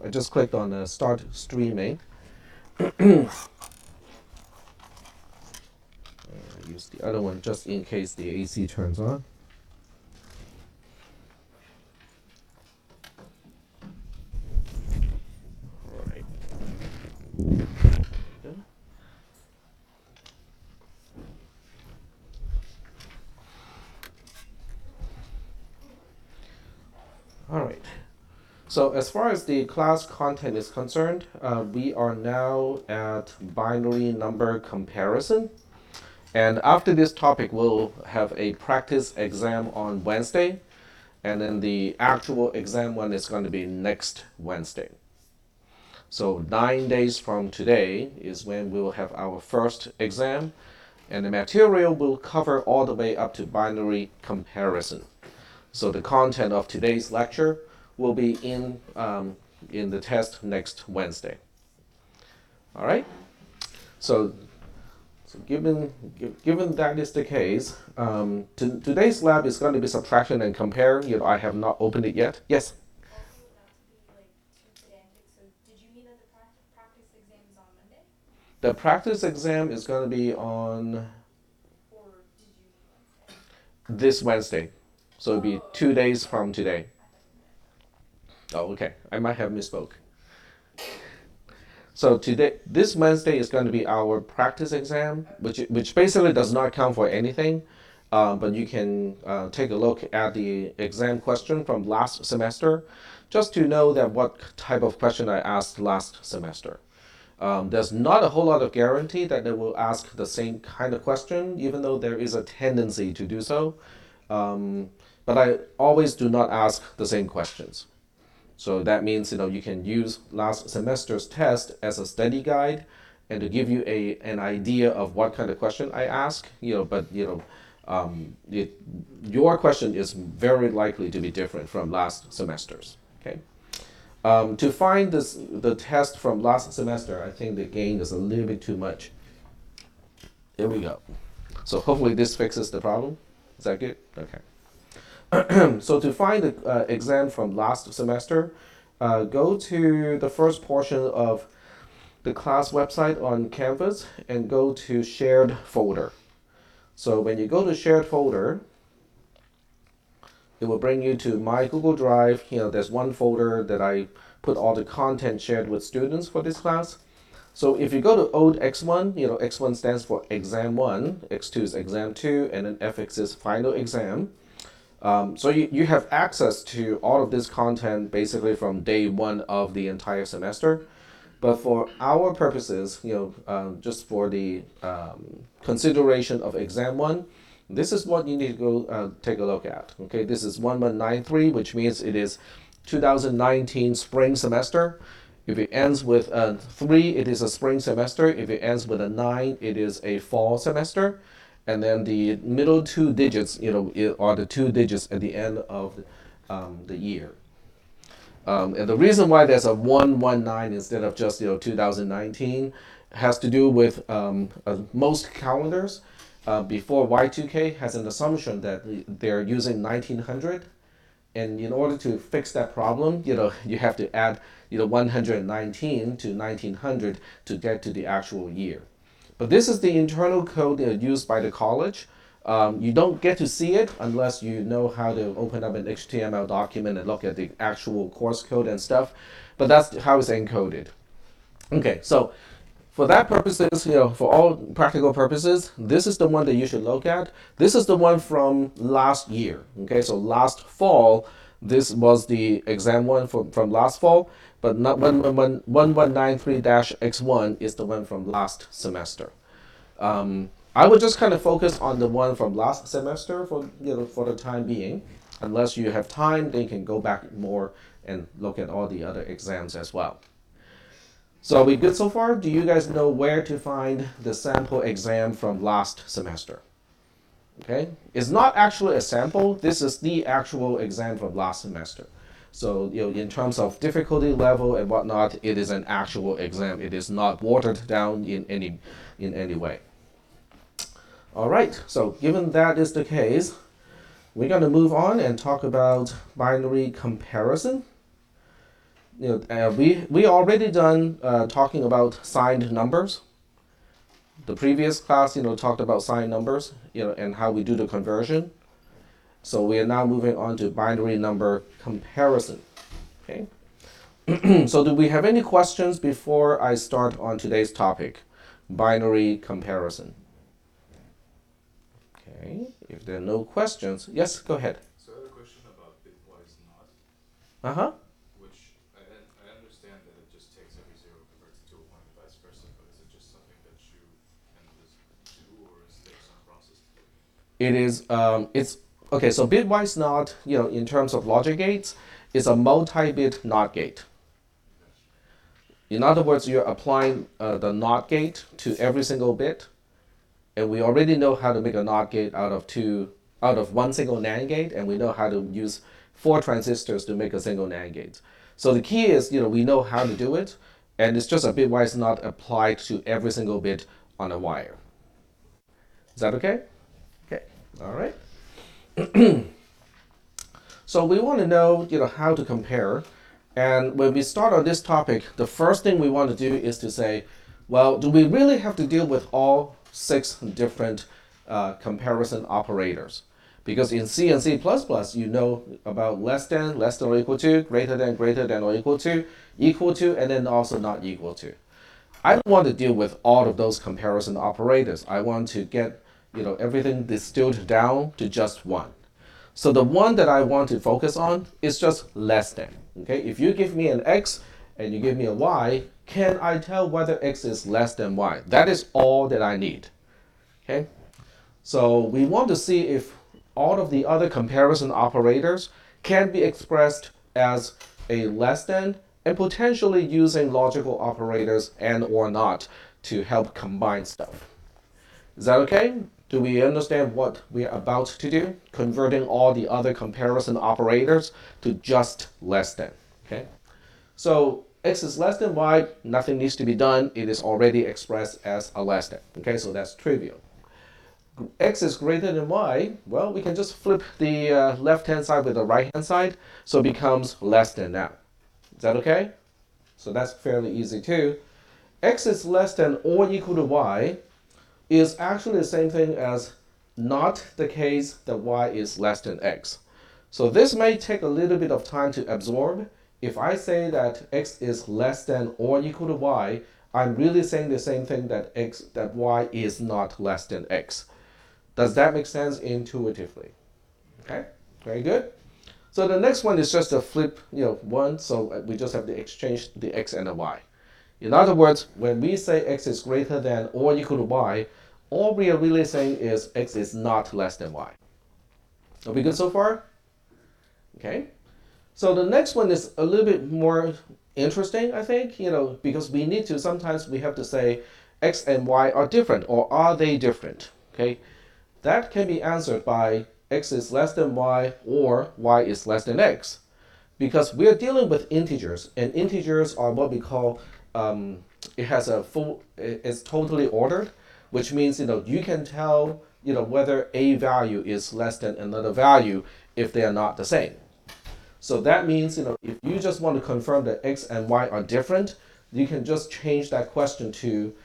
I just clicked on start streaming. Use the other one just in case the AC turns on. All right. All right. So as far as the class content is concerned, we are now at binary number comparison. And after this topic, we'll have a practice exam on Wednesday. And then the actual exam one is going to be next Wednesday. So 9 days from today is when we will have our first exam. And the material will cover all the way up to binary comparison. So the content of today's lecture will be in the test next Wednesday. All right. So given that is the case, today's lab is going to be subtraction and compare. I have not opened it yet. Yes. Also, not to be like too pedantic, so did you mean that the practice exam is on Monday? The practice exam is going to be on Or did you mean Wednesday? this Wednesday. So it'll be 2 days from today. I thought you meant. Oh, okay. I might have misspoke. So this Wednesday is going to be our practice exam, which basically does not count for anything, but you can take a look at the exam question from last semester, just to know that what type of question I asked last semester. There's not a whole lot of guarantee that they will ask the same kind of question, even though there is a tendency to do so. But I always do not ask the same questions. So that means you can use last semester's test as a study guide, and to give you an idea of what kind of question I ask. But your question is very likely to be different from last semester's. Okay. To find the test from last semester, I think the gain is a little bit too much. Here we go. So hopefully this fixes the problem. Is that good? Okay. So to find the exam from last semester, go to the first portion of the class website on Canvas and go to shared folder. So when you go to shared folder, it will bring you to my Google Drive. There's one folder that I put all the content shared with students for this class. So if you go to old X1, X1 stands for exam 1, X2 is exam 2, and then FX is final exam. So you have access to all of this content basically from day one of the entire semester. But for our purposes, just for the consideration of exam 1, this is what you need to go take a look at. Okay, this is 1193, which means it is 2019 spring semester. If it ends with a 3, it is a spring semester. If it ends with a 9, it is a fall semester. And then the middle 2 digits, are the 2 digits at the end of the year. And the reason why there's a 119 instead of just 2019 has to do with most calendars before Y2K has an assumption that they're using 1900. And in order to fix that problem, you have to add 119 to 1900 to get to the actual year. But this is the internal code used by the college. You don't get to see it unless you know how to open up an HTML document and look at the actual course code and stuff. But that's how it's encoded. Okay, so for that purposes, for all practical purposes, this is the one that you should look at. This is the one from last year. Okay, so last fall, this was the exam one from last fall, but not 1193-X1 is the one from last semester. I would just kind of focus on the one from last semester for the time being. Unless you have time, then you can go back more and look at all the other exams as well. So are we good so far? Do you guys know where to find the sample exam from last semester? Okay, it's not actually a sample. This is the actual exam from last semester. So in terms of difficulty level and whatnot, it is an actual exam. It is not watered down in any way. All right. So given that is the case, we're going to move on and talk about binary comparison. we already done talking about signed numbers. The previous class, talked about signed numbers, and how we do the conversion. So we are now moving on to binary number comparison. Okay. So do we have any questions before I start on today's topic, binary comparison? Okay. If there are no questions, yes, go ahead. So I have a question about bitwise not, Uh huh. which I understand that it just takes every zero, converts it to a one, and vice versa. But is it just something that you can just do, or is there some process to it? It is. It's okay. So bitwise not, in terms of logic gates, is a multi-bit NOT gate. In other words, you're applying the NOT gate to every single bit, and we already know how to make a NOT gate out of one single NAND gate, and we know how to use 4 transistors to make a single NAND gate. So the key is, we know how to do it, and it's just a bitwise NOT applied to every single bit on a wire. Is that okay? Okay. All right. So we want to know, how to compare. And when we start on this topic, the first thing we want to do is to say, well, do we really have to deal with all 6 different comparison operators? Because in C and C++, you know about less than or equal to, greater than or equal to, and then also not equal to. I don't want to deal with all of those comparison operators. I want to get everything distilled down to just one. So the one that I want to focus on is just less than. Okay, if you give me an x and you give me a y, can I tell whether x is less than y? That is all that I need. Okay, so we want to see if all of the other comparison operators can be expressed as a less than, and potentially using logical operators and or not to help combine stuff. Is that okay? Do we understand what we are about to do? Converting all the other comparison operators to just less than. Okay? So x is less than y, nothing needs to be done. It is already expressed as a less than. Okay, so that's trivial. X is greater than y, well, we can just flip the left-hand side with the right-hand side, so it becomes less than now. Is that okay? So that's fairly easy too. X is less than or equal to y is actually the same thing as not the case that y is less than x. So this may take a little bit of time to absorb. If I say that x is less than or equal to y, I'm really saying the same thing that y is not less than x. Does that make sense intuitively? Okay, very good. So the next one is just a flip, one. So we just have to exchange the x and the y. In other words, when we say x is greater than or equal to y, all we are really saying is x is not less than y. Are we good so far? Okay. So the next one is a little bit more interesting, I think, because sometimes we have to say x and y are different, or are they different? Okay. That can be answered by x is less than y or y is less than x. Because we're dealing with integers, and integers are what we call, it's totally ordered, which means, you can tell, whether a value is less than another value if they are not the same. So that means, if you just want to confirm that x and y are different, you can just change that question to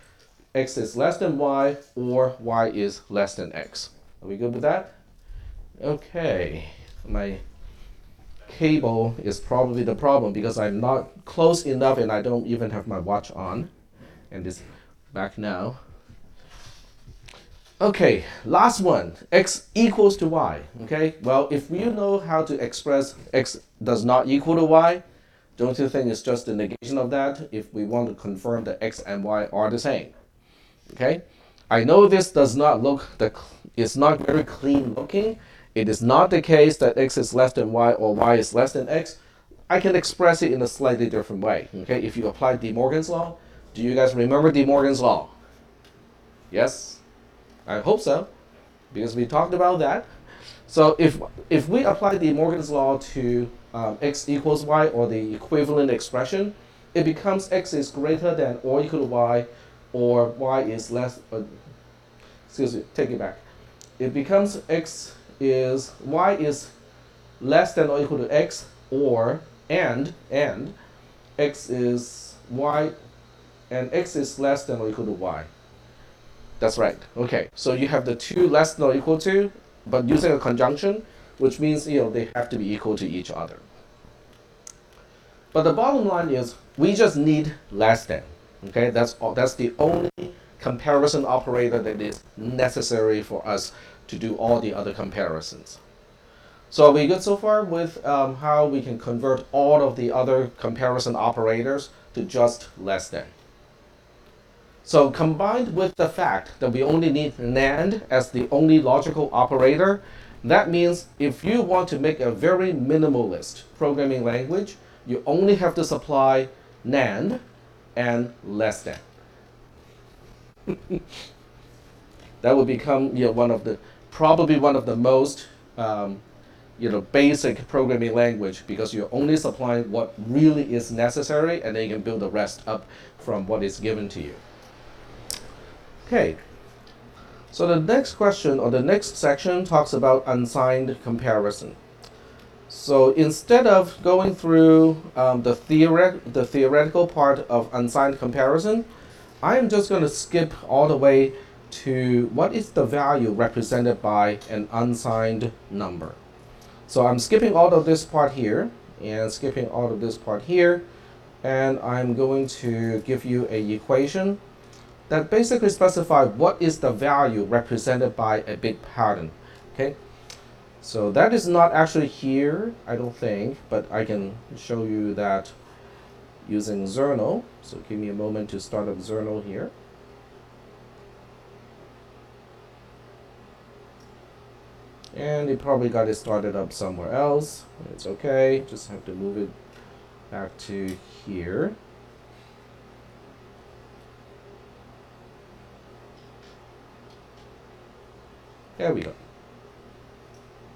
x is less than y or y is less than x. Are we good with that? Okay. My cable is probably the problem because I'm not close enough and I don't even have my watch on. And it's back now. Okay, last one. X equals to y. Okay, well, if you know how to express x does not equal to y, don't you think it's just the negation of that if we want to confirm that x and y are the same? Okay, I know this does not look, it's not very clean looking. It is not the case that x is less than y or y is less than x. I can express it in a slightly different way. Okay, if you apply De Morgan's law, do you guys remember De Morgan's law? Yes? I hope so, because we talked about that. So if we apply De Morgan's law to x equals y, or the equivalent expression, it becomes x is greater than or equal to y, or y is less, excuse me, take it back. It becomes y is less than or equal to x, or and x is y, and x is less than or equal to y. That's right. Okay, so you have the two less than or equal to, but using a conjunction, which means they have to be equal to each other. But the bottom line is we just need less than. Okay, that's all. That's the only comparison operator that is necessary for us to do all the other comparisons. So are we good so far with how we can convert all of the other comparison operators to just less than? So combined with the fact that we only need NAND as the only logical operator, that means if you want to make a very minimalist programming language, you only have to supply NAND and less than. That would become probably one of the most basic programming language, because you're only supplying what really is necessary, and then you can build the rest up from what is given to you. Okay, so the next question or the next section talks about unsigned comparison. So instead of going through the theoretical part of unsigned comparison, I'm just going to skip all the way to what is the value represented by an unsigned number. So I'm skipping all of this part here and skipping all of this part here, and I'm going to give you an equation that basically specifies what is the value represented by a bit pattern. Okay, so that is not actually here, I don't think, but I can show you that using Zerno. So give me a moment to start up Zerno here. And you probably got it started up somewhere else. It's okay, just have to move it back to here. There we go.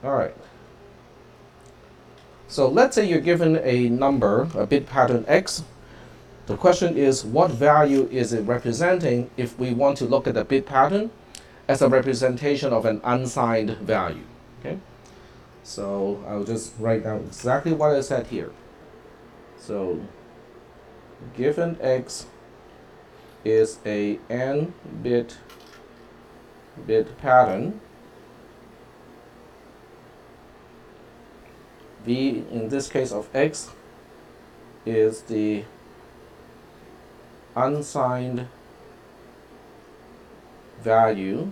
All right. So let's say you're given a number, a bit pattern x. The question is, what value is it representing if we want to look at the bit pattern as a representation of an unsigned value? Okay. So I'll just write down exactly what I said here. So given x is a n-bit pattern, v in this case of x is the unsigned value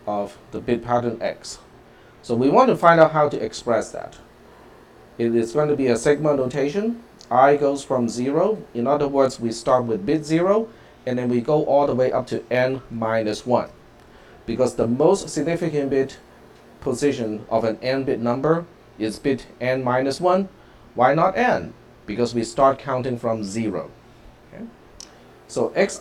of the bit pattern x. So we want to find out how to express that. It is going to be a sigma notation. I goes from 0. In other words, we start with bit 0 and then we go all the way up to n minus 1. Because the most significant bit position of an n-bit number is bit n minus 1. Why not n? Because we start counting from 0. Okay? So xi,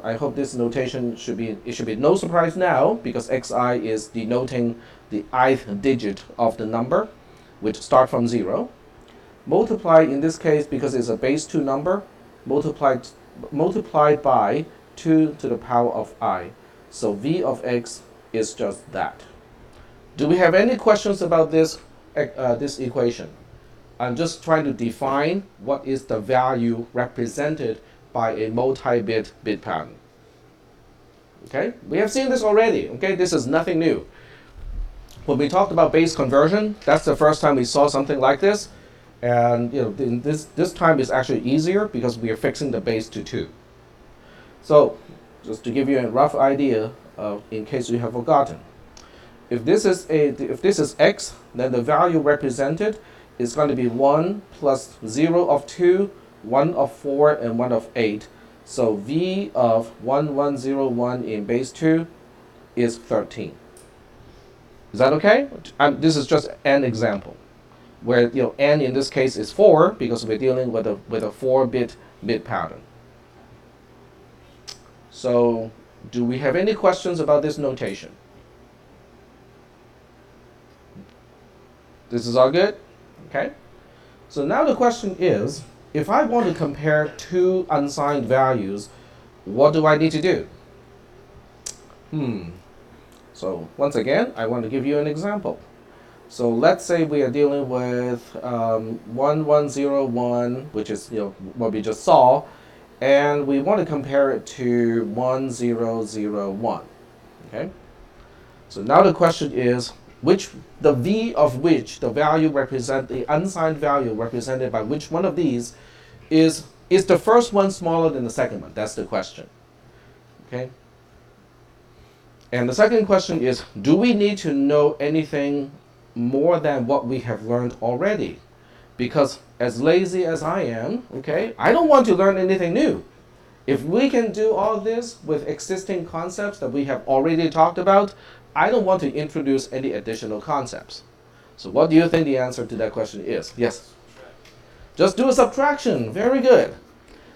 I hope this notation should be no surprise now, because xi is denoting the ith digit of the number, which start from 0. Multiply, in this case, because it's a base 2 number, multiplied by 2 to the power of I. So v of x is just that. Do we have any questions about this equation? I'm just trying to define what is the value represented by a multi-bit bit pattern. Okay, we have seen this already. Okay, this is nothing new. When we talked about base conversion, that's the first time we saw something like this. And this time is actually easier because we are fixing the base to 2. So just to give you a rough idea, in case you have forgotten, if this is x, then the value represented is going to be 1 plus 0 of 2, 1 of 4, and 1 of 8. So v of 1101 in base 2 is 13. Is that okay? This is just an example, where n in this case is 4 because we're dealing with a 4-bit bit pattern. So do we have any questions about this notation? This is all good? Okay. So now the question is, if I want to compare two unsigned values, what do I need to do? So once again, I want to give you an example. So let's say we are dealing with 1101, which is what we just saw, and we want to compare it to 1001. Okay. So now the question is, which the v of which the value represent the unsigned value represented by which one of these is the first one smaller than the second one? That's the question. Okay. And the second question is, do we need to know anything more than what we have learned already? Because as lazy as I am, okay, I don't want to learn anything new. If we can do all this with existing concepts that we have already talked about, I don't want to introduce any additional concepts. So what do you think the answer to that question is? Yes? Just do a subtraction. Very good.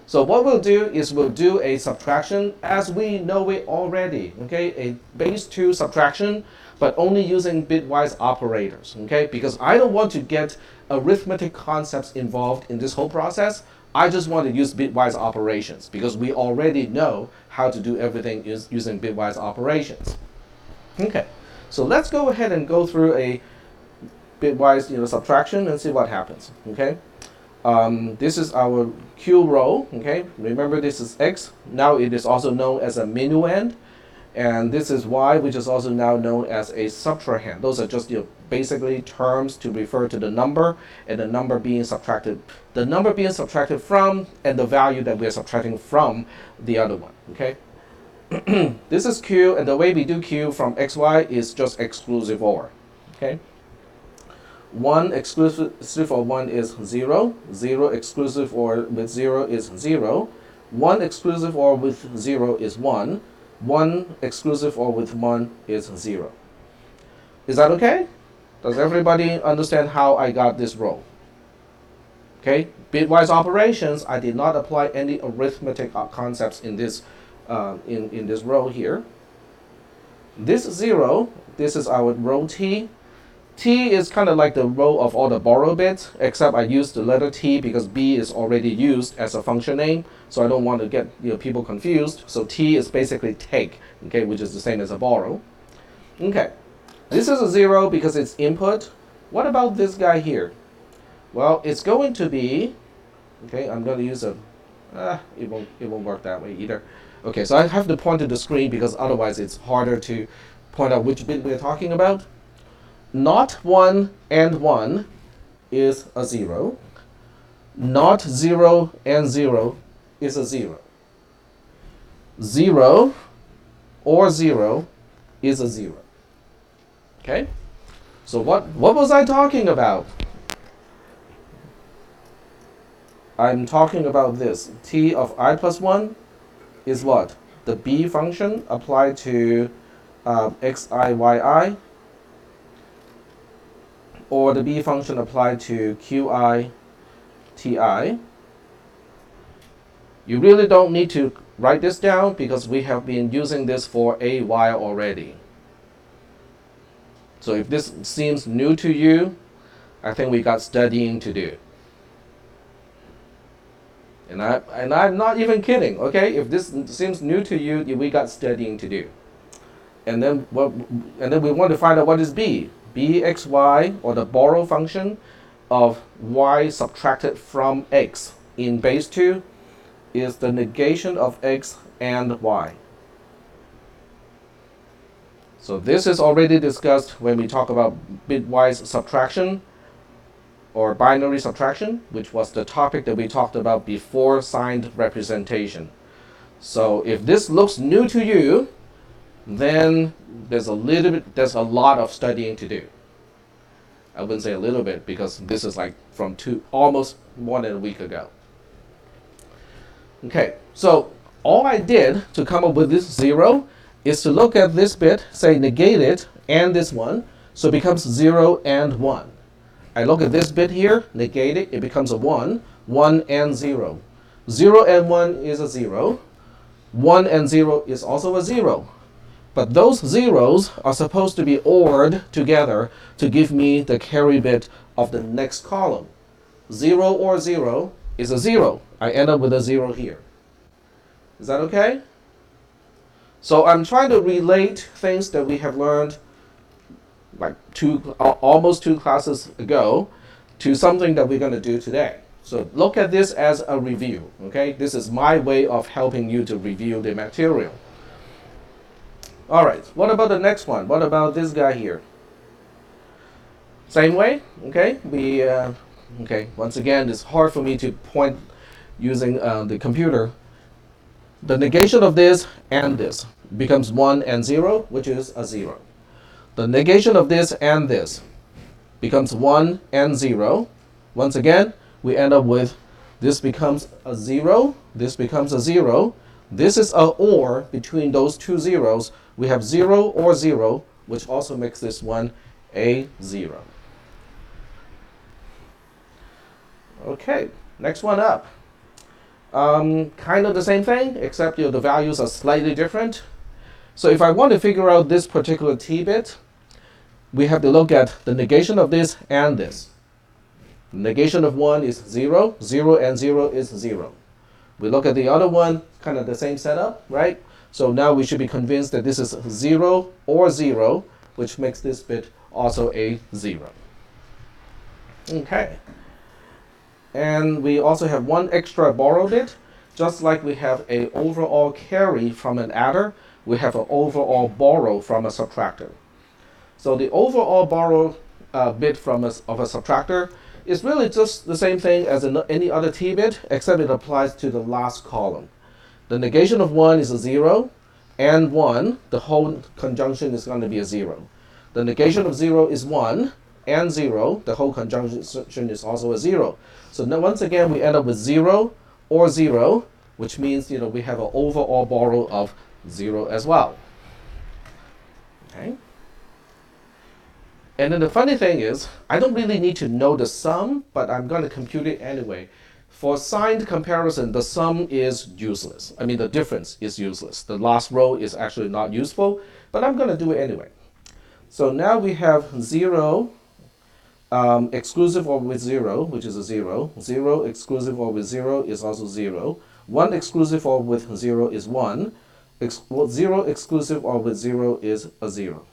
So what we'll do is we'll do a subtraction as we know it already, okay? A base 2 subtraction, but only using bitwise operators, okay? Because I don't want to get arithmetic concepts involved in this whole process. I just want to use bitwise operations because we already know how to do everything using bitwise operations. Okay, so let's go ahead and go through a bitwise subtraction and see what happens, okay? This is our Q row, okay? Remember this is X. Now it is also known as a minuend. And this is Y, which is also now known as a subtrahend. Those are just basically terms to refer to the number and the number being subtracted. The number being subtracted from and the value that we are subtracting from the other one, okay? This is Q, and the way we do Q from XY is just exclusive OR, okay? 1 exclusive of 1 is 0. 0 exclusive OR with 0 is 0. 1 exclusive OR with 0 is 1. 1 exclusive OR with 1 is 0. Is that okay? Does everybody understand how I got this row? Okay, bitwise operations, I did not apply any arithmetic concepts in this in this row here. This 0, this is our row T. T is kind of like the row of all the borrow bits, except I used the letter T because B is already used as a function name, so I don't want to get people confused. So T is basically take, okay, which is the same as a borrow. Okay, this is a 0 because it's input. What about this guy here? Well, it's going to be, okay, I'm going to use a, it won't work that way either. Okay, so I have to point to the screen because otherwise it's harder to point out which bit we're talking about. Not 1 and 1 is a 0. Not 0 and 0 is a 0. 0 or 0 is a 0. Okay? So what was I talking about? I'm talking about this. T of I plus 1 is what? The B function applied to xi, yi, or the B function applied to qi, ti. You really don't need to write this down because we have been using this for a while already. So if this seems new to you, I think we got studying to do. And I'm not even kidding, okay? If this seems new to you, we got studying to do. And then we want to find out what is B. Bxy, or the borrow function of y subtracted from x in base 2, is the negation of x and y. So this is already discussed when we talk about bitwise subtraction or binary subtraction, which was the topic that we talked about before signed representation. So if this looks new to you, then there's a lot of studying to do. I wouldn't say a little bit because this is like from almost more than a week ago. Okay, so all I did to come up with this 0 is to look at this bit, say negate it, and this one, so it becomes 0 and 1. I look at this bit here, negate it, it becomes a 1, 1 and 0. 0 and 1 is a 0. 1 and 0 is also a 0. But those zeros are supposed to be ORed together to give me the carry bit of the next column. 0 or 0 is a 0. I end up with a 0 here. Is that okay? So I'm trying to relate things that we have learned like almost 2 classes ago to something that we're going to do today. So look at this as a review, okay? This is my way of helping you to review the material. All right, what about the next one? What about this guy here? Same way, okay? Okay, once again, it's hard for me to point using the computer. The negation of this and this becomes 1 and 0, which is a 0. The negation of this and this becomes 1 and 0. Once again, we end up with this becomes a 0, this becomes a 0. This is a OR between those two zeros. We have 0 or 0, which also makes this one a 0. Okay, next one up. Kind of the same thing, except the values are slightly different. So if I want to figure out this particular t-bit, we have to look at the negation of this and this. Negation of 1 is 0, 0 and 0 is 0. We look at the other one, kind of the same setup, right? So now we should be convinced that this is 0 or 0, which makes this bit also a 0. Okay. And we also have one extra borrow bit. Just like we have an overall carry from an adder, we have an overall borrow from a subtractor. So the overall borrow bit of a subtractor is really just the same thing as any other t-bit, except it applies to the last column. The negation of 1 is a 0, and 1, the whole conjunction is going to be a 0. The negation of 0 is 1, and 0, the whole conjunction is also a 0. So now once again, we end up with 0 or 0, which means we have an overall borrow of 0 as well. Okay. And then the funny thing is, I don't really need to know the sum, but I'm going to compute it anyway. For signed comparison, the sum is useless. I mean, the difference is useless. The last row is actually not useful, but I'm going to do it anyway. So now we have 0 exclusive or with 0, which is a 0. 0 exclusive or with 0 is also 0. 1 exclusive or with 0 is 1. 0 exclusive or with 0 is a 0.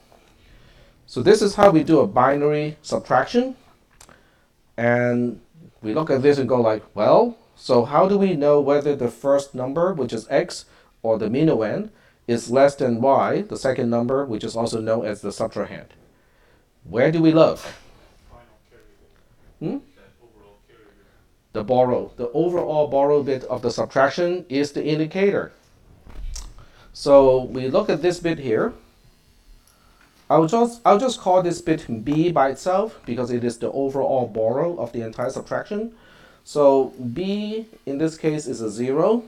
So this is how we do a binary subtraction. And we look at this and go like, well, so how do we know whether the first number, which is x, or the minuend, is less than y, the second number, which is also known as the subtrahend? Where do we look? Hmm? The overall borrow bit of the subtraction is the indicator. So we look at this bit here. I'll just call this bit b by itself because it is the overall borrow of the entire subtraction. So b in this case is a 0.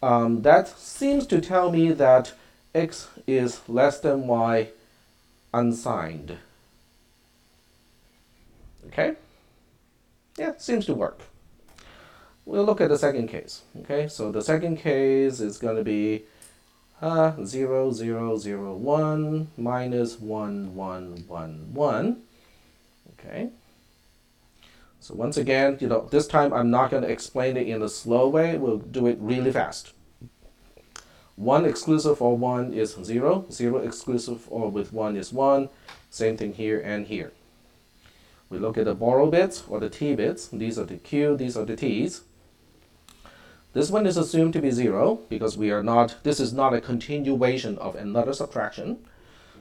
That seems to tell me that x is less than y unsigned. Okay? Yeah, seems to work. We'll look at the second case. Okay, so the second case is going to be 0, 0, 0, 1 minus 1, 1, 1, 1. Okay. So once again, this time I'm not going to explain it in a slow way. We'll do it really fast. 1 exclusive or 1 is 0. 0 exclusive or with 1 is 1. Same thing here and here. We look at the borrow bits or the t bits. These are the q, these are the t's. This one is assumed to be 0 because this is not a continuation of another subtraction.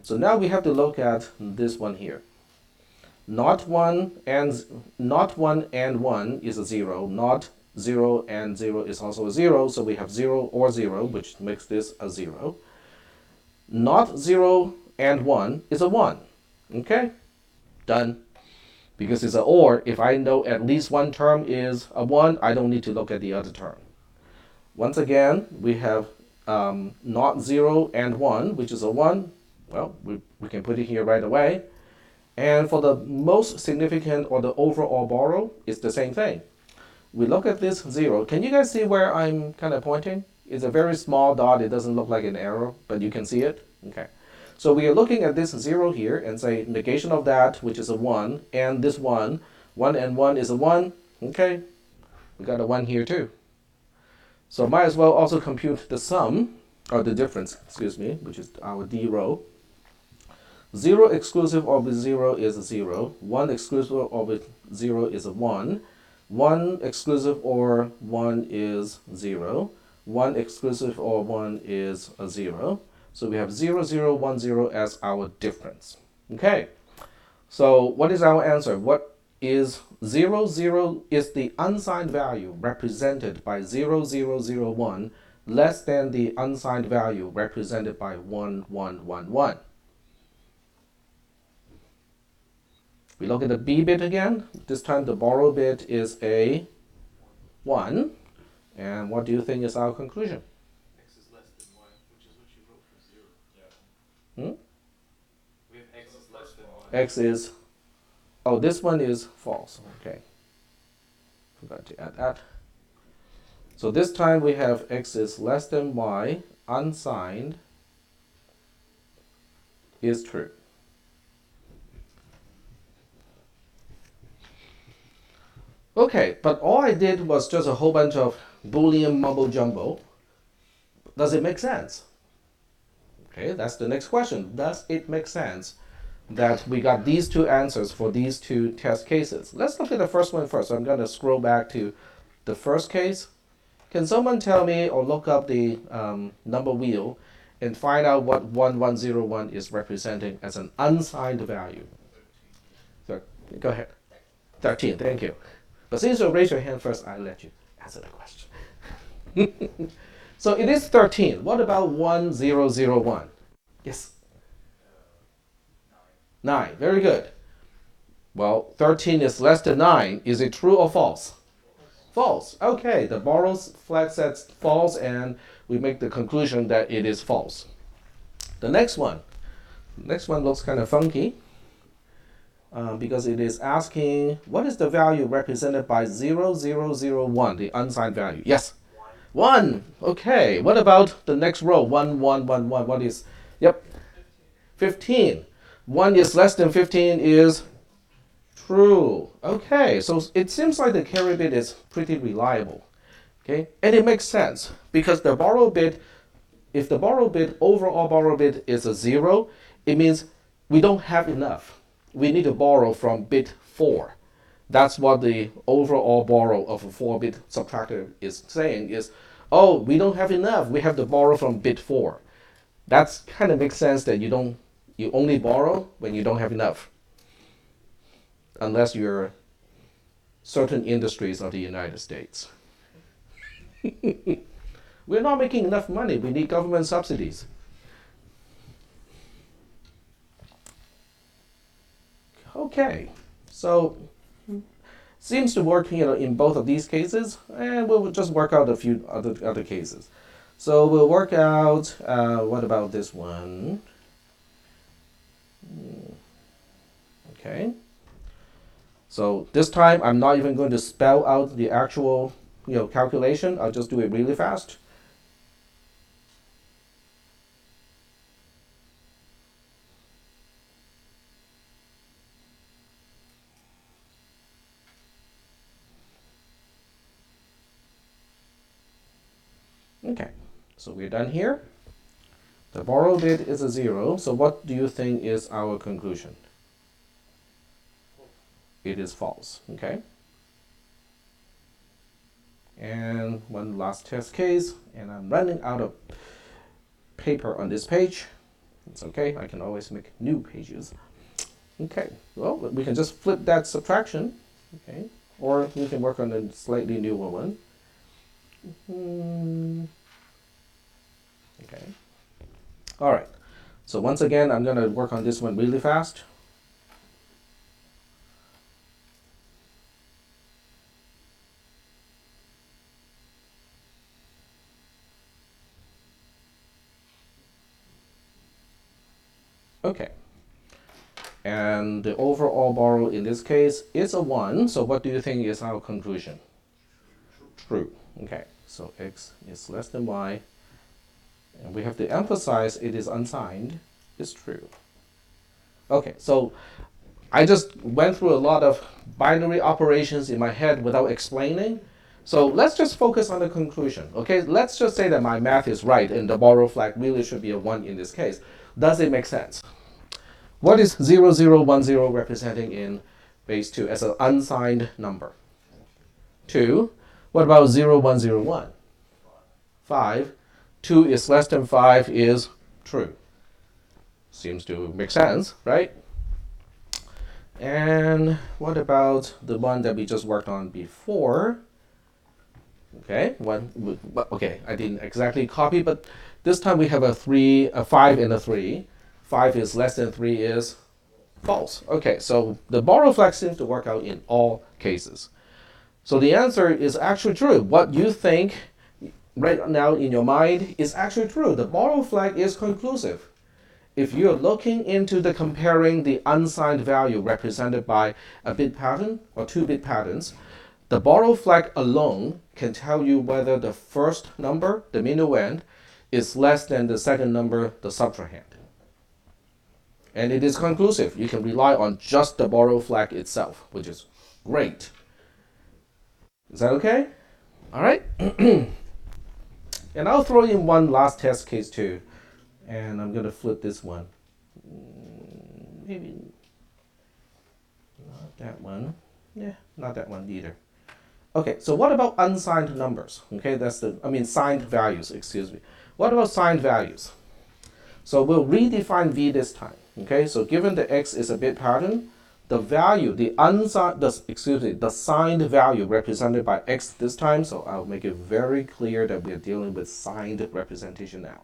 So now we have to look at this one here. Not 1 and 1 is a 0. Not 0 and 0 is also a 0. So we have 0 or 0, which makes this a 0. Not 0 and 1 is a 1. Okay? Done. Because it's an OR, if I know at least one term is a 1, I don't need to look at the other term. Once again, we have not 0 and 1, which is a 1. Well, we can put it here right away. And for the most significant or the overall borrow, it's the same thing. We look at this 0. Can you guys see where I'm kind of pointing? It's a very small dot. It doesn't look like an arrow, but you can see it. Okay. So we are looking at this 0 here and say negation of that, which is a 1, and this 1. 1 and 1 is a 1. Okay. We got a 1 here too. So might as well also compute the sum, or the difference, excuse me, which is our D row. 0 exclusive of 0 is a 0. 1 exclusive of 0 is a 1. 1 exclusive or 1 is 0. 1 exclusive or 1 is a 0. So we have 0, 0, 1, 0 as our difference. Okay, so what is our answer? What is 0, 0 is the unsigned value represented by 0, 0, 0, 1 less than the unsigned value represented by 1, 1, 1, 1. We look at the B bit again. This time the borrow bit is a 1. And what do you think is our conclusion? X is less than y, which is what you wrote for 0. Yeah. Hmm? We have x is less than y. X is, oh, this one is false. Okay. Forgot to add that. So this time we have x is less than y, unsigned, is true. Okay, but all I did was just a whole bunch of Boolean mumbo jumbo. Does it make sense? Okay, that's the next question. Does it make sense that we got these two answers for these two test cases? Let's look at the first one first. I'm going to scroll back to the first case. Can someone tell me or look up the number wheel and find out what 1101 is representing as an unsigned value? So, go ahead. 13, thank you. But since you raise your hand first, I'll let you answer the question. So it is 13. What about 1001? Yes? 9. Very good. Well, 13 is less than 9. Is it true or false? False. Okay, the borrow flag says false, and we make the conclusion that it is false. The next one. Next one looks kind of funky. Because it is asking what is the value represented by 0001, the unsigned value. Yes? 1. Okay. What about the next row? 1, 1, 1, 1. What is? Yep. 15. 1 is less than 15 is true. Okay. So it seems like the carry bit is pretty reliable. Okay. And it makes sense because the borrow bit, if the borrow bit, overall borrow bit is a 0, it means we don't have enough. We need to borrow from bit 4. That's what the overall borrow of a 4-bit subtractor is saying is, oh, we don't have enough. We have to borrow from bit 4. That's kind of makes sense that you only borrow when you don't have enough. Unless you're certain industries of the United States. We're not making enough money. We need government subsidies. Okay, so seems to work, in both of these cases, and we'll just work out a few other cases. So we'll work out. What about this one? Okay. So this time I'm not even going to spell out the actual, calculation. I'll just do it really fast. Okay, so we're done here. The borrow bit is a 0. So what do you think is our conclusion? It is false. Okay. And one last test case, and I'm running out of paper on this page. It's okay. I can always make new pages. Okay. Well, we can just flip that subtraction. Okay. Or we can work on a slightly newer one. Okay. All right. So once again, I'm going to work on this one really fast. Okay. And the overall borrow in this case is a 1. So what do you think is our conclusion? True. Okay. So x is less than y. And we have to emphasize it is unsigned. It's true. Okay. So I just went through a lot of binary operations in my head without explaining. So let's just focus on the conclusion. Okay. Let's just say that my math is right and the borrow flag really should be a 1 in this case. Does it make sense? What is 0010 representing in base 2 as an unsigned number? 2. What about 0101? 5. 2 is less than 5 is true. Seems to make sense, right? And what about the one that we just worked on before? Okay, okay, I didn't exactly copy, but this time we have a 5 and a 3. 5 is less than 3 is false. Okay, so the borrow flag seems to work out in all cases. So the answer is actually true. What you think right now in your mind is actually true. The borrow flag is conclusive. If you're looking into the comparing the unsigned value represented by a bit pattern or 2-bit patterns, the borrow flag alone can tell you whether the first number, the minuend, is less than the second number, the subtrahend. And it is conclusive. You can rely on just the borrow flag itself, which is great. Is that okay? All right. And I'll throw in one last test case too. And I'm going to flip this one. Maybe not that one. Yeah, not that one either. Okay, so what about unsigned numbers? Okay, signed values, excuse me. What about signed values? So we'll redefine V this time. Okay, so given the X is a bit pattern, the value, the signed value represented by X this time, so I'll make it very clear that we're dealing with signed representation now.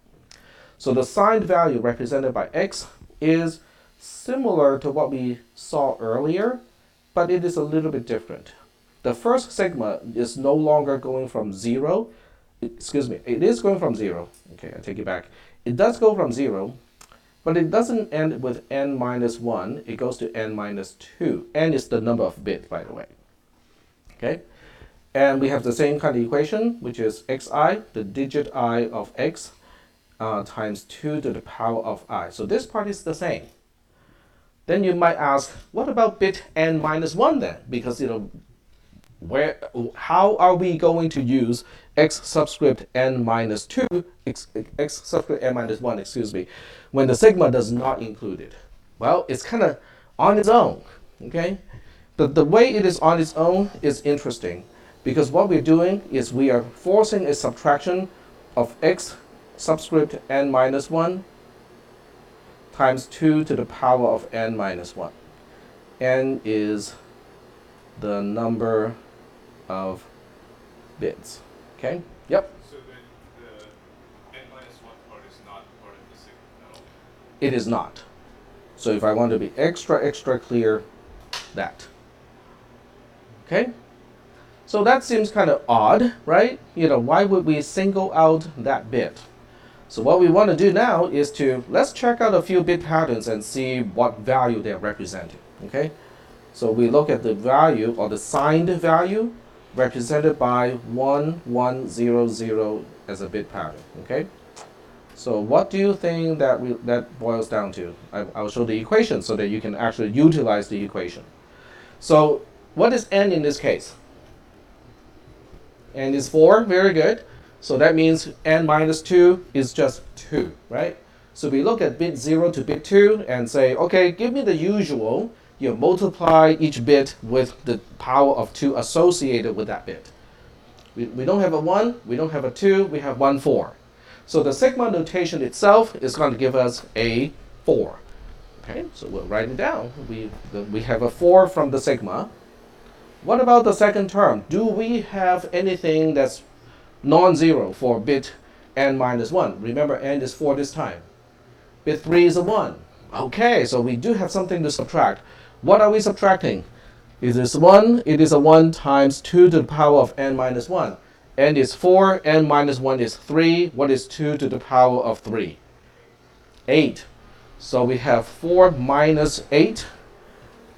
So the signed value represented by X is similar to what we saw earlier, but it is a little bit different. The first sigma is no longer going from 0. Excuse me, it is going from 0. Okay, I take it back. It does go from 0, but it doesn't end with n minus 1. It goes to n minus 2. N is the number of bit, by the way. Okay, and we have the same kind of equation, which is xi, the digit I of x, times 2 to the power of I. So this part is the same. Then you might ask, what about bit n minus 1 then? Because, how are we going to use x subscript n minus 2, x subscript n minus 1, excuse me, when the sigma does not include it? Well, it's kind of on its own, okay? But the way it is on its own is interesting, because what we're doing is we are forcing a subtraction of x subscript n minus 1 times 2 to the power of n minus 1. N is the number of bits. Okay? Yep. So the n minus 1 part is not part of the sigma at all? It is not. So if I want to be extra clear, that. Okay? So that seems kind of odd, right? Why would we single out that bit? So what we want to do now is let's check out a few bit patterns and see what value they're representing. Okay? So we look at the value or the signed value represented by 1100 as a bit pattern. Okay? So what do you think that boils down to? I'll show the equation so that you can actually utilize the equation. So what is n in this case? N is 4, very good. So that means n minus 2 is just 2, right? So we look at bit 0 to bit 2 and say, okay, give me the usual. You multiply each bit with the power of 2 associated with that bit. We don't have a 1, we don't have a 2, we have 1, 4. So the sigma notation itself is going to give us a 4. Okay, so we'll write it down. We have a 4 from the sigma. What about the second term? Do we have anything that's non-zero for bit n minus 1? Remember, n is 4 this time. Bit 3 is a 1. Okay, so we do have something to subtract. What are we subtracting? It is 1. It is a 1 times 2 to the power of n minus 1. N is 4. N minus 1 is 3. What is 2 to the power of 3? 8. So we have 4 minus 8,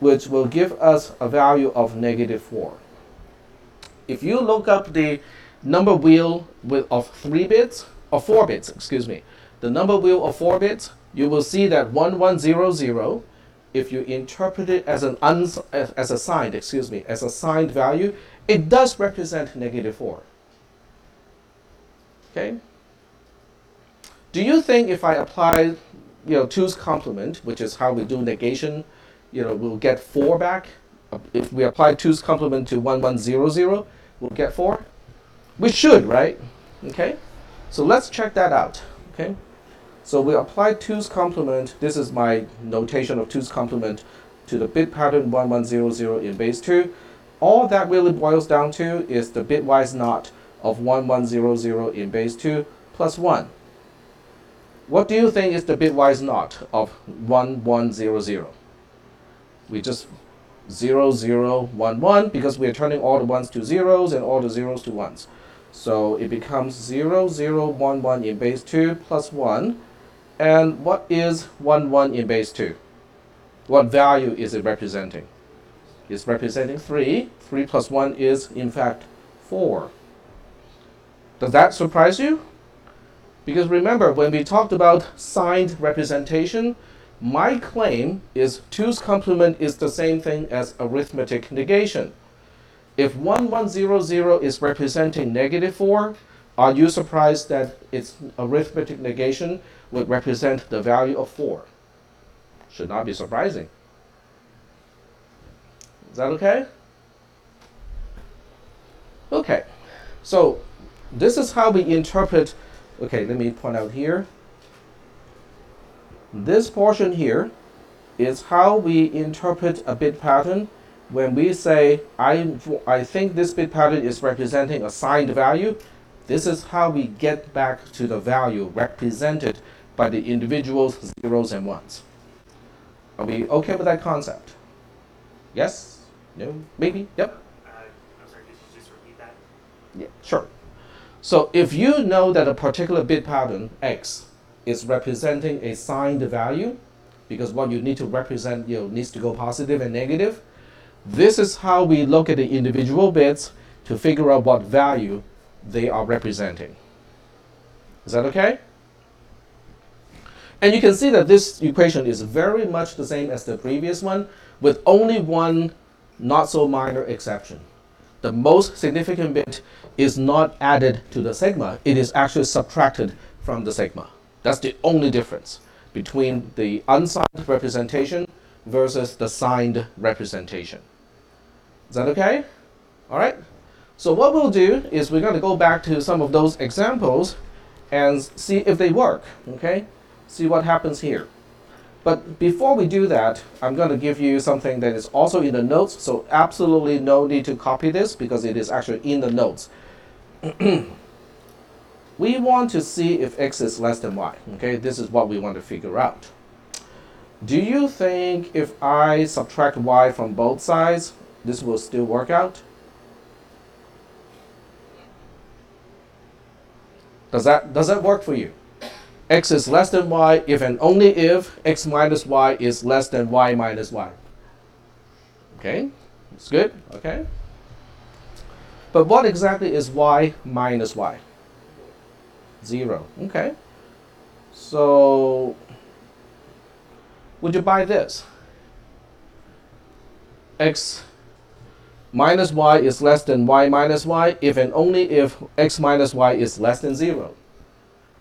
which will give us a value of negative 4. If you look up the number wheel of 3 bits, or 4 bits, excuse me, the number wheel of 4 bits, you will see that 1100, if you interpret it as a signed value, it does represent negative 4. Okay? Do you think if I apply two's complement, which is how we do negation, we'll get 4 back. If we apply two's complement to 1100, we'll get 4. We should, right? Okay. So let's check that out. Okay. So we apply two's complement. This is my notation of two's complement to the bit pattern 1100 in base 2. All that really boils down to is the bitwise knot of 1100 in base 2 plus 1. What do you think is the bitwise knot of 1100? We just 0, 0, 1, 1 because we're turning all the 1s to zeros and all the zeros to 1s. So it becomes 0, 0, 1, 1 in base 2 plus 1. And what is 1, 1 in base 2? What value is it representing? It's representing 3. 3 plus 1 is, in fact, 4. Does that surprise you? Because remember, when we talked about signed representation, my claim is two's complement is the same thing as arithmetic negation. If 1100 is representing negative 4, are you surprised that its arithmetic negation would represent the value of 4? Should not be surprising. Is that okay? Okay, so this is how we interpret. Okay, let me point out here. This portion here is how we interpret a bit pattern when we say, I think this bit pattern is representing a signed value. This is how we get back to the value represented by the individual zeros and ones. Are we okay with that concept? Yes? No? Maybe? Yep? I'm sorry, could you just repeat that? Yeah, sure. So if you know that a particular bit pattern, X, is representing a signed value, because what you need to represent needs to go positive and negative, this is how we look at the individual bits to figure out what value they are representing. Is that okay? And you can see that this equation is very much the same as the previous one, with only one not so minor exception. The most significant bit is not added to the sigma, it is actually subtracted from the sigma. That's the only difference between the unsigned representation versus the signed representation. Is that okay? All right. So what we'll do is we're going to go back to some of those examples and see if they work. Okay? See what happens here. But before we do that, I'm going to give you something that is also in the notes. So absolutely no need to copy this because it is actually in the notes. We want to see if x is less than y. Okay, this is what we want to figure out. Do you think if I subtract y from both sides, this will still work out? Does that work for you? X is less than y if and only if x minus y is less than y minus y. Okay, it's good. Okay. But what exactly is y minus y? 0. Okay. So, would you buy this? X minus y is less than y minus y if and only if x minus y is less than 0.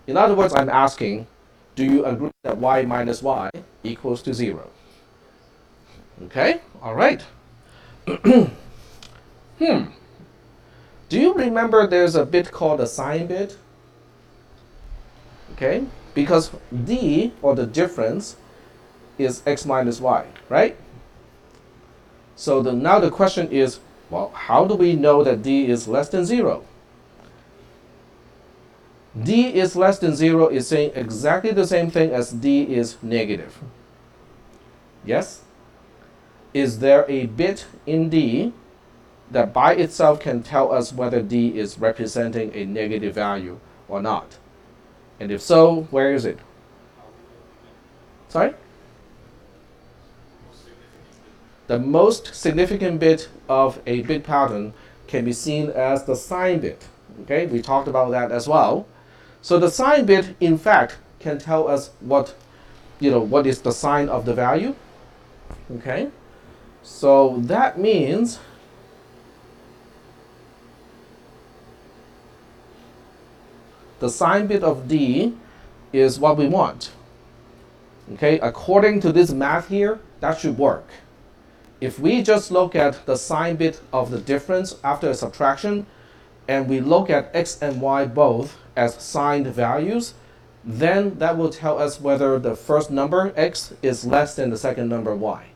In other words, I'm asking, do you agree that y minus y equals to 0? Okay, all right. Do you remember there's a bit called a sign bit? Okay, because d, or the difference, is x minus y, right? So now the question is, well, how do we know that d is less than 0? D is less than 0 is saying exactly the same thing as d is negative. Yes? Is there a bit in d that by itself can tell us whether d is representing a negative value or not? And if so, where is it? Sorry? The most significant bit of a bit pattern can be seen as the sign bit. Okay, we talked about that as well. So the sign bit, in fact, can tell us what is the sign of the value. Okay, so that means the sign bit of d is what we want. Okay, according to this math here, that should work. If we just look at the sign bit of the difference after a subtraction, and we look at x and y both as signed values, then that will tell us whether the first number x is less than the second number y.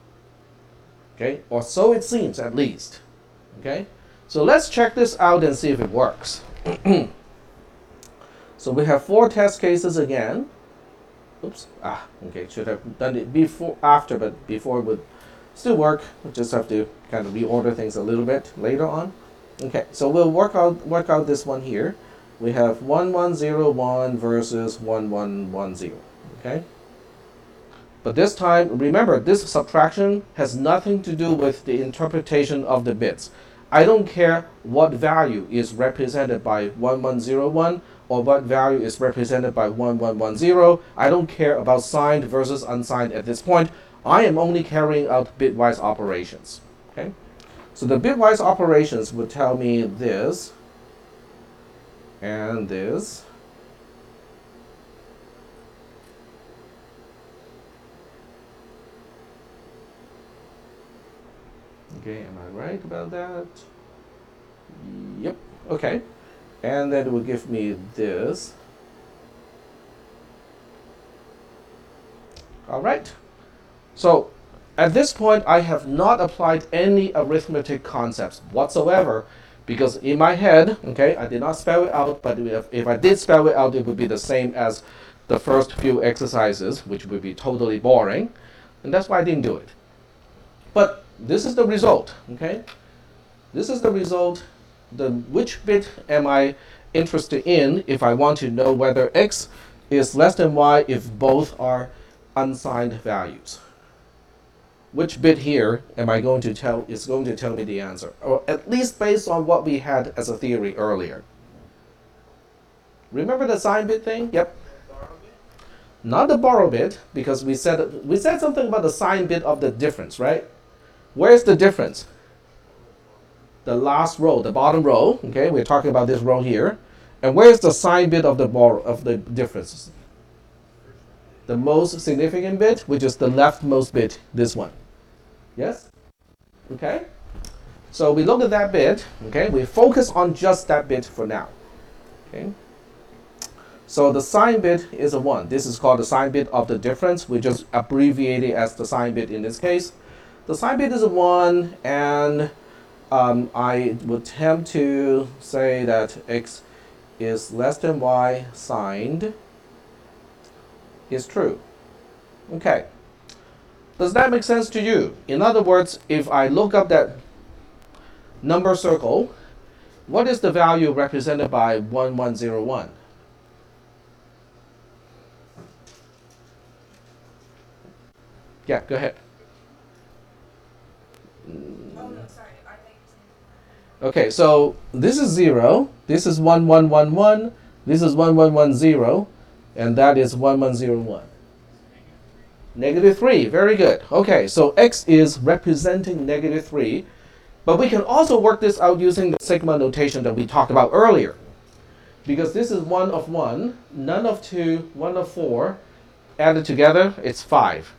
Okay, or so it seems at least. Okay, so let's check this out and see if it works. So we have 4 test cases again. Oops, okay, should have done it before, after, but before would still work. We'll just have to kind of reorder things a little bit later on. Okay, so we'll work out this one here. We have 1101 versus 1110. Okay, but this time, remember, this subtraction has nothing to do with the interpretation of the bits. I don't care what value is represented by 1101 or what value is represented by 1110. I don't care about signed versus unsigned at this point. I am only carrying out bitwise operations. Okay, so the bitwise operations would tell me this and this. Okay, am I right about that? Yep, okay. And then it will give me this. All right. So at this point, I have not applied any arithmetic concepts whatsoever, because in my head, okay, I did not spell it out, but if I did spell it out, it would be the same as the first few exercises, which would be totally boring. And that's why I didn't do it. But this is the result, okay? This is the result. Which bit am I interested in if I want to know whether x is less than y if both are unsigned values? Which bit here am I going to tell is going to tell me the answer, or at least based on what we had as a theory earlier? Remember the sign bit thing? Yep. Not the borrow bit, because we said something about the sign bit of the difference, right? Where's the difference? The last row, the bottom row. Okay, we're talking about this row here. And where's the sign bit of the difference? The most significant bit, which is the leftmost bit, this one. Yes? Okay? So we look at that bit, okay? We focus on just that bit for now. Okay? So the sign bit is a 1. This is called the sign bit of the difference. We just abbreviate it as the sign bit in this case. The sign bit is a 1, and I would attempt to say that x is less than y signed is true. Okay. Does that make sense to you? In other words, if I look up that number circle, what is the value represented by 1101? Yeah, go ahead. Oh no, sorry. I think Okay, so this is 0, this is 1111, this is 1110, and that is 1101. -3, very good. Okay, so x is representing -3, but we can also work this out using the sigma notation that we talked about earlier. Because this is 1 of 1, none of 2, 1 of 4, added together, it's 5.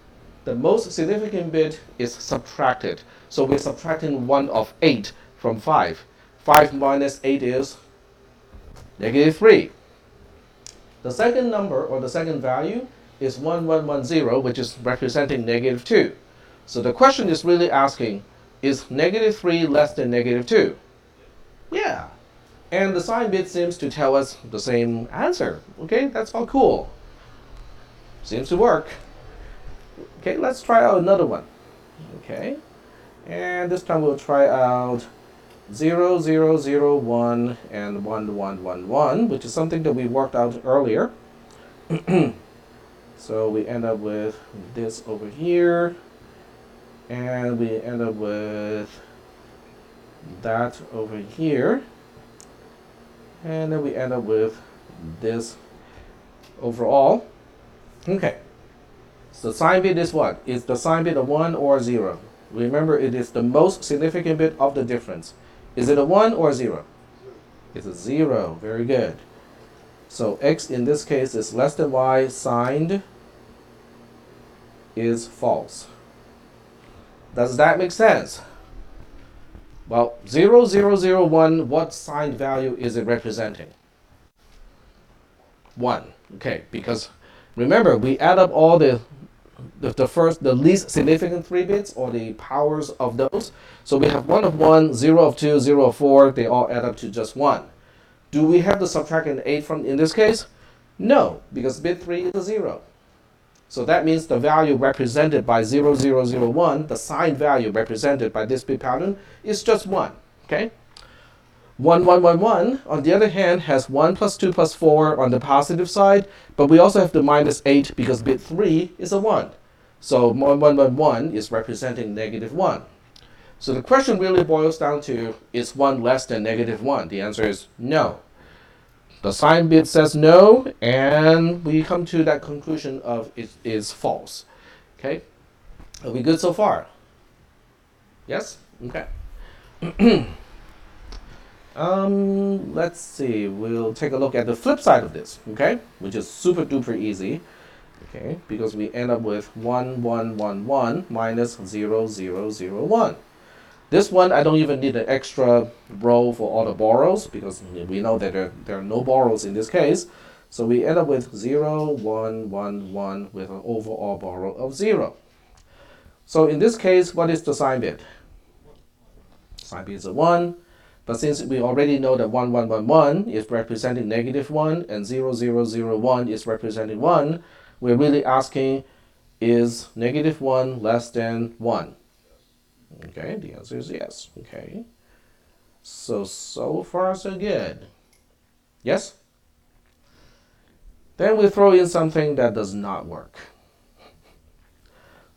The most significant bit is subtracted. So we're subtracting 1 of 8 from 5. 5 minus 8 is -3. The second number, or the second value, is 1110, which is representing -2. So the question is really asking, is -3 less than -2? Yeah. And the sign bit seems to tell us the same answer. Okay, that's all cool. Seems to work. Okay, let's try out another one. Okay, and this time we'll try out 0, 0, 0, 1, and 1, 1, 1, 1, which is something that we worked out earlier. So we end up with this over here, and we end up with that over here, and then we end up with this overall. Okay. So sign bit is what? Is the sign bit a 1 or a 0? Remember, it is the most significant bit of the difference. Is it a 1 or a 0? It's a 0. Very good. So x in this case is less than y signed is false. Does that make sense? Well, 0, 0, 0, 1, what signed value is it representing? 1. Okay, because remember, we add up all the least significant 3 bits, or the powers of those. So we have 1 of 1, 0 of 2, 0 of 4, they all add up to just 1. Do we have to subtract an 8 from in this case? No, because bit 3 is a 0. So that means the value represented by 0, 0, 0, 1, the signed value represented by this bit pattern, is just 1. Okay? 1, 1, 1, 1, on the other hand, has 1 plus 2 plus 4 on the positive side, but we also have to minus 8 because bit 3 is a 1. So 1, 1, 1, 1 is representing negative 1. So the question really boils down to, is 1 less than negative 1? The answer is no. The sign bit says no, and we come to that conclusion of it is false. Okay? Are we good so far? Yes? Okay. Let's see. We'll take a look at the flip side of this, okay? Which is super duper easy. Okay, because we end up with 1, 1, 1, 1 minus 0, 0, 0, 1. This one, I don't even need an extra row for all the borrows, because we know that there are no borrows in this case. So we end up with 0, 1, 1, 1 with an overall borrow of 0. So in this case, what is the sign bit? Sign bit is a 1. But since we already know that 1, 1, 1, 1 is representing negative 1 and 0, 0, 0, 1 is representing 1, we're really asking, is negative 1 less than 1? Okay, the answer is yes. Okay. So far so good. Yes? Then we throw in something that does not work.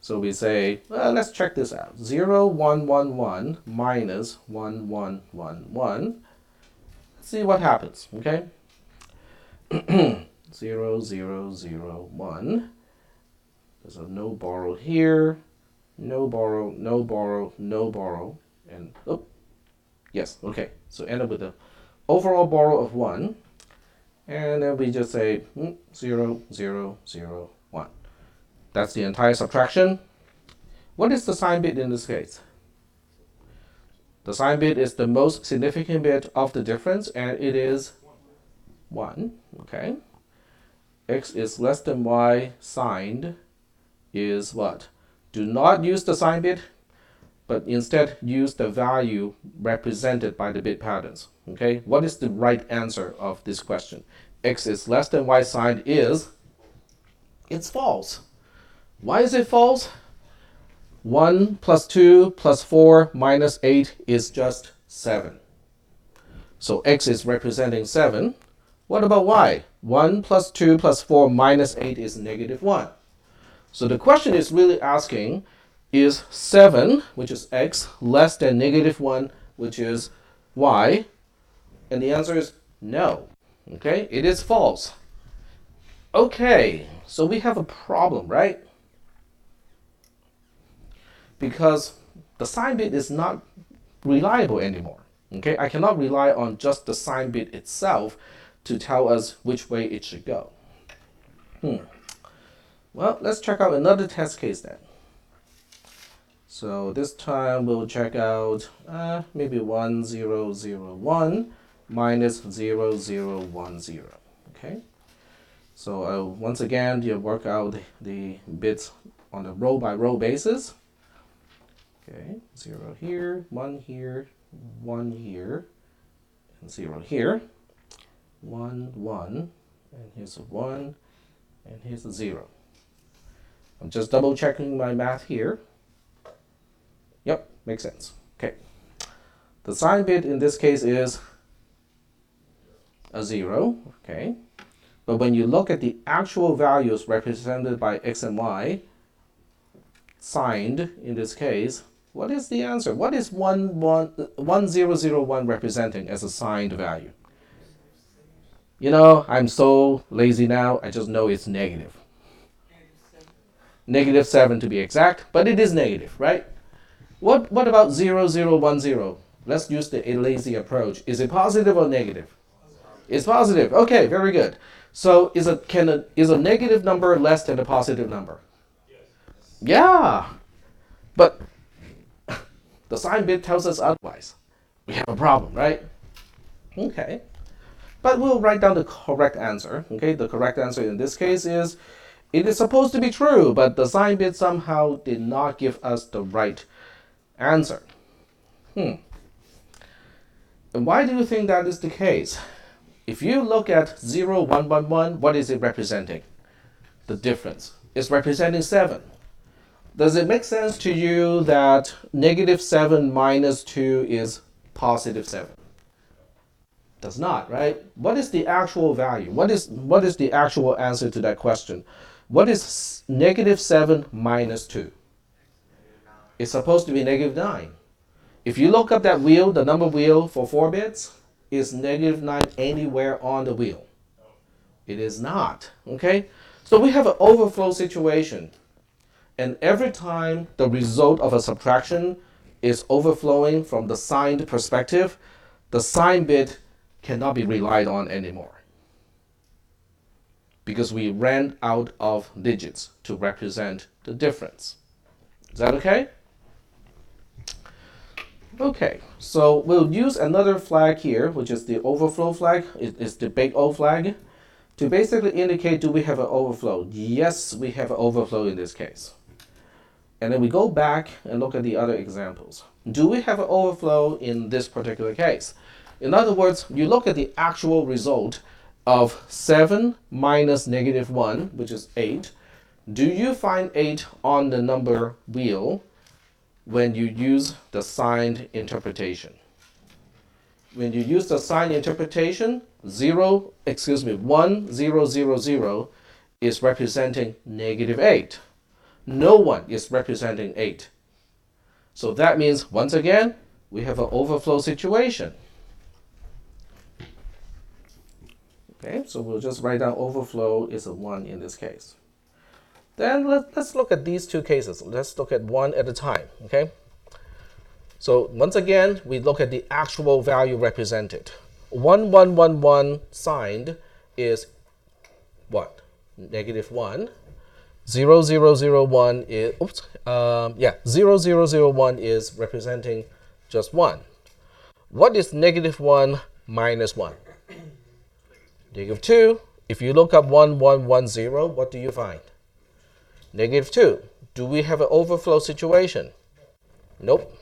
So we say, well, let's check this out. 0, 1, 1, 1 minus 1, 1, 1, 1. Let's see what happens, okay? 0, 0, 0, 1. There's a no borrow here. No borrow, no borrow, no borrow. And, oh, yes, okay. So end up with the overall borrow of 1. And then we just say 0, 0, 0, 1. That's the entire subtraction. What is the sign bit in this case? The sign bit is the most significant bit of the difference, and it is 1. Okay. X is less than y signed is what? Do not use the sign bit, but instead use the value represented by the bit patterns. Okay. What is the right answer of this question? X is less than y signed is, it's false. Why is it false? 1 plus 2 plus 4 minus 8 is just 7. So x is representing 7. What about y? 1 plus 2 plus 4 minus 8 is negative 1. So the question is really asking, is 7, which is x, less than negative 1, which is y? And the answer is no. Okay, it is false. Okay, so we have a problem, right? Because the sign bit is not reliable anymore. Okay, I cannot rely on just the sign bit itself to tell us which way it should go. Well, let's check out another test case then. So this time we'll check out maybe 1, 0, 0, 1 minus 0, 0, 1, 0. Okay. So once again, you work out the bits on a row by row basis. Okay, 0 here, 1 here, 1 here, and 0 here. 1, 1, and here's a 1, and here's a 0. I'm just double checking my math here. Yep, makes sense. Okay. The sign bit in this case is a 0. Okay. But when you look at the actual values represented by x and y, signed in this case, what is the answer? What is 1001 representing as a signed value? You know, I'm so lazy now, I just know it's negative. Negative 7 to be exact, but it is negative, right? What about 0010? Let's use the lazy approach. Is it positive or negative? It's positive. Okay, very good. So is a negative number less than a positive number? Yeah, but the sign bit tells us otherwise. We have a problem, right? Okay. But we'll write down the correct answer. Okay, the correct answer in this case is it is supposed to be true, but the sign bit somehow did not give us the right answer. And why do you think that is the case? If you look at 0, 1, 1, 1, what is it representing? The difference. It's representing 7. Does it make sense to you that -7 minus 2 is positive 7? Does not, right? What is the actual value? What is the actual answer to that question? What is -7 minus 2? It's supposed to be -9. If you look up that wheel, the number wheel for 4 bits, is -9 anywhere on the wheel? It is not, okay? So we have an overflow situation. And every time the result of a subtraction is overflowing from the signed perspective, the sign bit cannot be relied on anymore, because we ran out of digits to represent the difference. Is that okay? Okay, so we'll use another flag here, which is the overflow flag. It's the big O flag, to basically indicate, do we have an overflow? Yes, we have an overflow in this case. And then we go back and look at the other examples. Do we have an overflow in this particular case? In other words, you look at the actual result of 7 minus -1, which is 8. Do you find 8 on the number wheel when you use the signed interpretation? When you use the signed interpretation, 1, 0, 0, 0 is representing -8. No one is representing 8. So that means, once again, we have an overflow situation. Okay, so we'll just write down overflow is a 1 in this case. Then let's look at these two cases. Let's look at one at a time, okay? So once again, we look at the actual value represented. 1, 1, 1, 1 signed is what? -1. 0, 0, 0, 1 is, 0, 0, 0, 1 is representing just 1. What is -1 minus 1? -2. If you look up 1, 1, 1, 0, what do you find? -2. Do we have an overflow situation? Nope.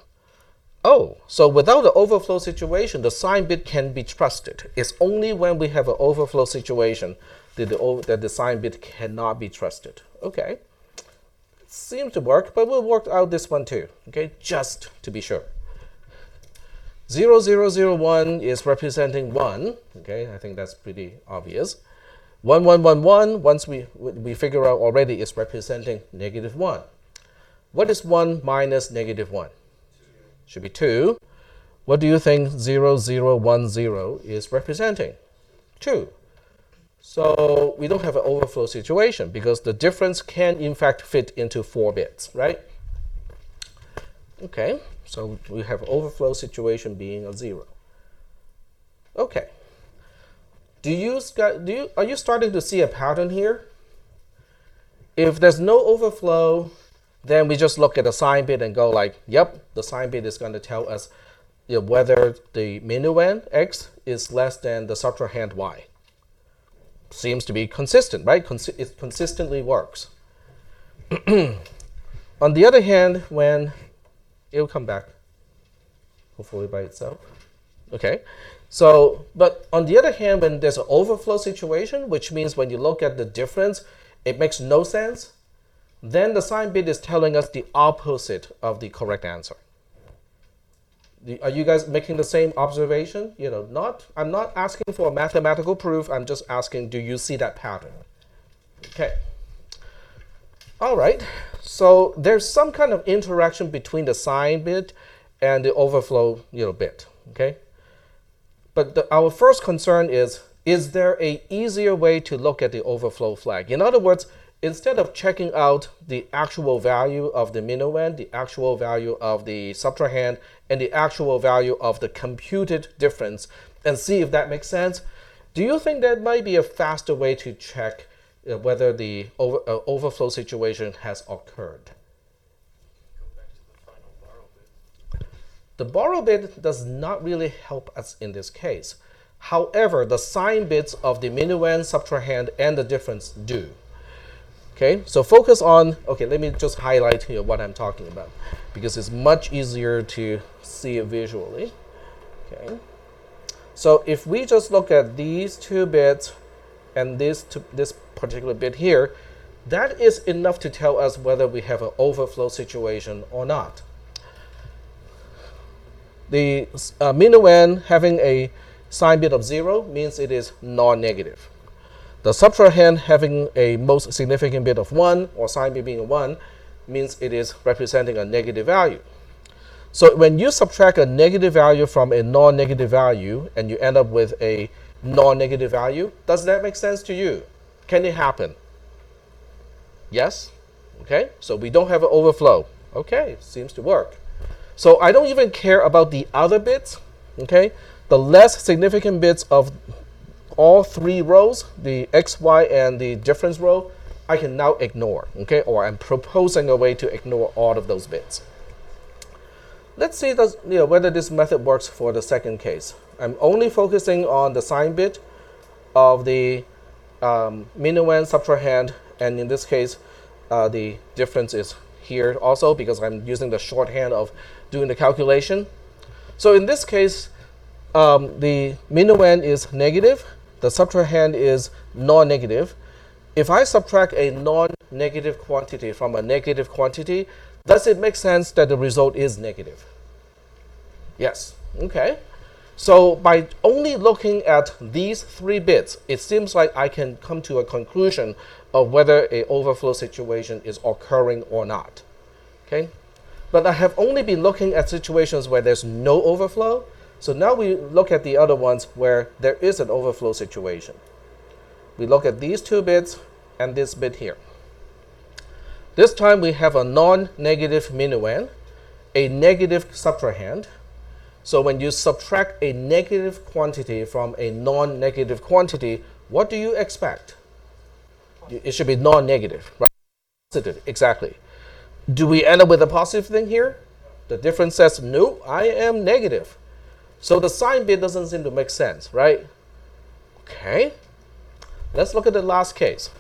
Oh, so without an overflow situation, the sign bit can be trusted. It's only when we have an overflow situation that the sign bit cannot be trusted. Okay. Seems to work, but we'll work out this one too, okay, just to be sure. 0, 0, 0, 1 is representing 1. Okay, I think that's pretty obvious. 1, 1, 1, 1, once we figure out already, is representing -1. What is 1 minus -1? Should be 2. What do you think 0, 0, 1, 0 is representing? 2. So we don't have an overflow situation because the difference can in fact fit into 4 bits, right? Okay, so we have overflow situation being a 0. Okay. Are you starting to see a pattern here? If there's no overflow, then we just look at the sign bit and go like, yep, the sign bit is going to tell us whether the minuend x is less than the subtrahend y. Seems to be consistent, right? It consistently works. On the other hand, when it'll come back, hopefully by itself. Okay. So, but on the other hand, when there's an overflow situation, which means when you look at the difference, it makes no sense, then the sign bit is telling us the opposite of the correct answer. Are you guys making the same observation? I'm not asking for a mathematical proof. I'm just asking, do you see that pattern? Okay. All right. So there's some kind of interaction between the sign bit and the overflow bit. Okay. But our first concern is there an easier way to look at the overflow flag? In other words, instead of checking out the actual value of the minuend, the actual value of the subtrahend, and the actual value of the computed difference, and see if that makes sense, do you think that might be a faster way to check whether the overflow situation has occurred? The borrow bit does not really help us in this case. However, the sign bits of the minuend, subtrahend, and the difference do. Okay, so focus on, okay, let me just highlight here what I'm talking about because it's much easier to see it visually. Okay, so if we just look at these two bits and this particular bit here, that is enough to tell us whether we have an overflow situation or not. The minuend having a sign bit of 0 means it is non-negative. The subtrahend having a most significant bit of 1 or sign bit being 1 means it is representing a negative value. So when you subtract a negative value from a non-negative value and you end up with a non-negative value, does that make sense to you? Can it happen? Yes? Okay, so we don't have an overflow. Okay, seems to work. So I don't even care about the other bits. Okay, the less significant bits of all three rows, the x, y, and the difference row, I can now ignore, okay? Or I'm proposing a way to ignore all of those bits. Let's see whether this method works for the second case. I'm only focusing on the sign bit of the minuend, subtrahend, and in this case, the difference is here also because I'm using the shorthand of doing the calculation. So in this case, the minuend is negative. The subtrahend is non-negative. If I subtract a non-negative quantity from a negative quantity, does it make sense that the result is negative? Yes. Okay. So by only looking at these three bits, it seems like I can come to a conclusion of whether an overflow situation is occurring or not. Okay. But I have only been looking at situations where there's no overflow. So now we look at the other ones where there is an overflow situation. We look at these two bits and this bit here. This time we have a non-negative minuend, a negative subtrahend. So when you subtract a negative quantity from a non-negative quantity, what do you expect? It should be non-negative, right? Positive, exactly. Do we end up with a positive thing here? The difference says, no, I am negative. So the sign bit doesn't seem to make sense, right? Okay. Let's look at the last case.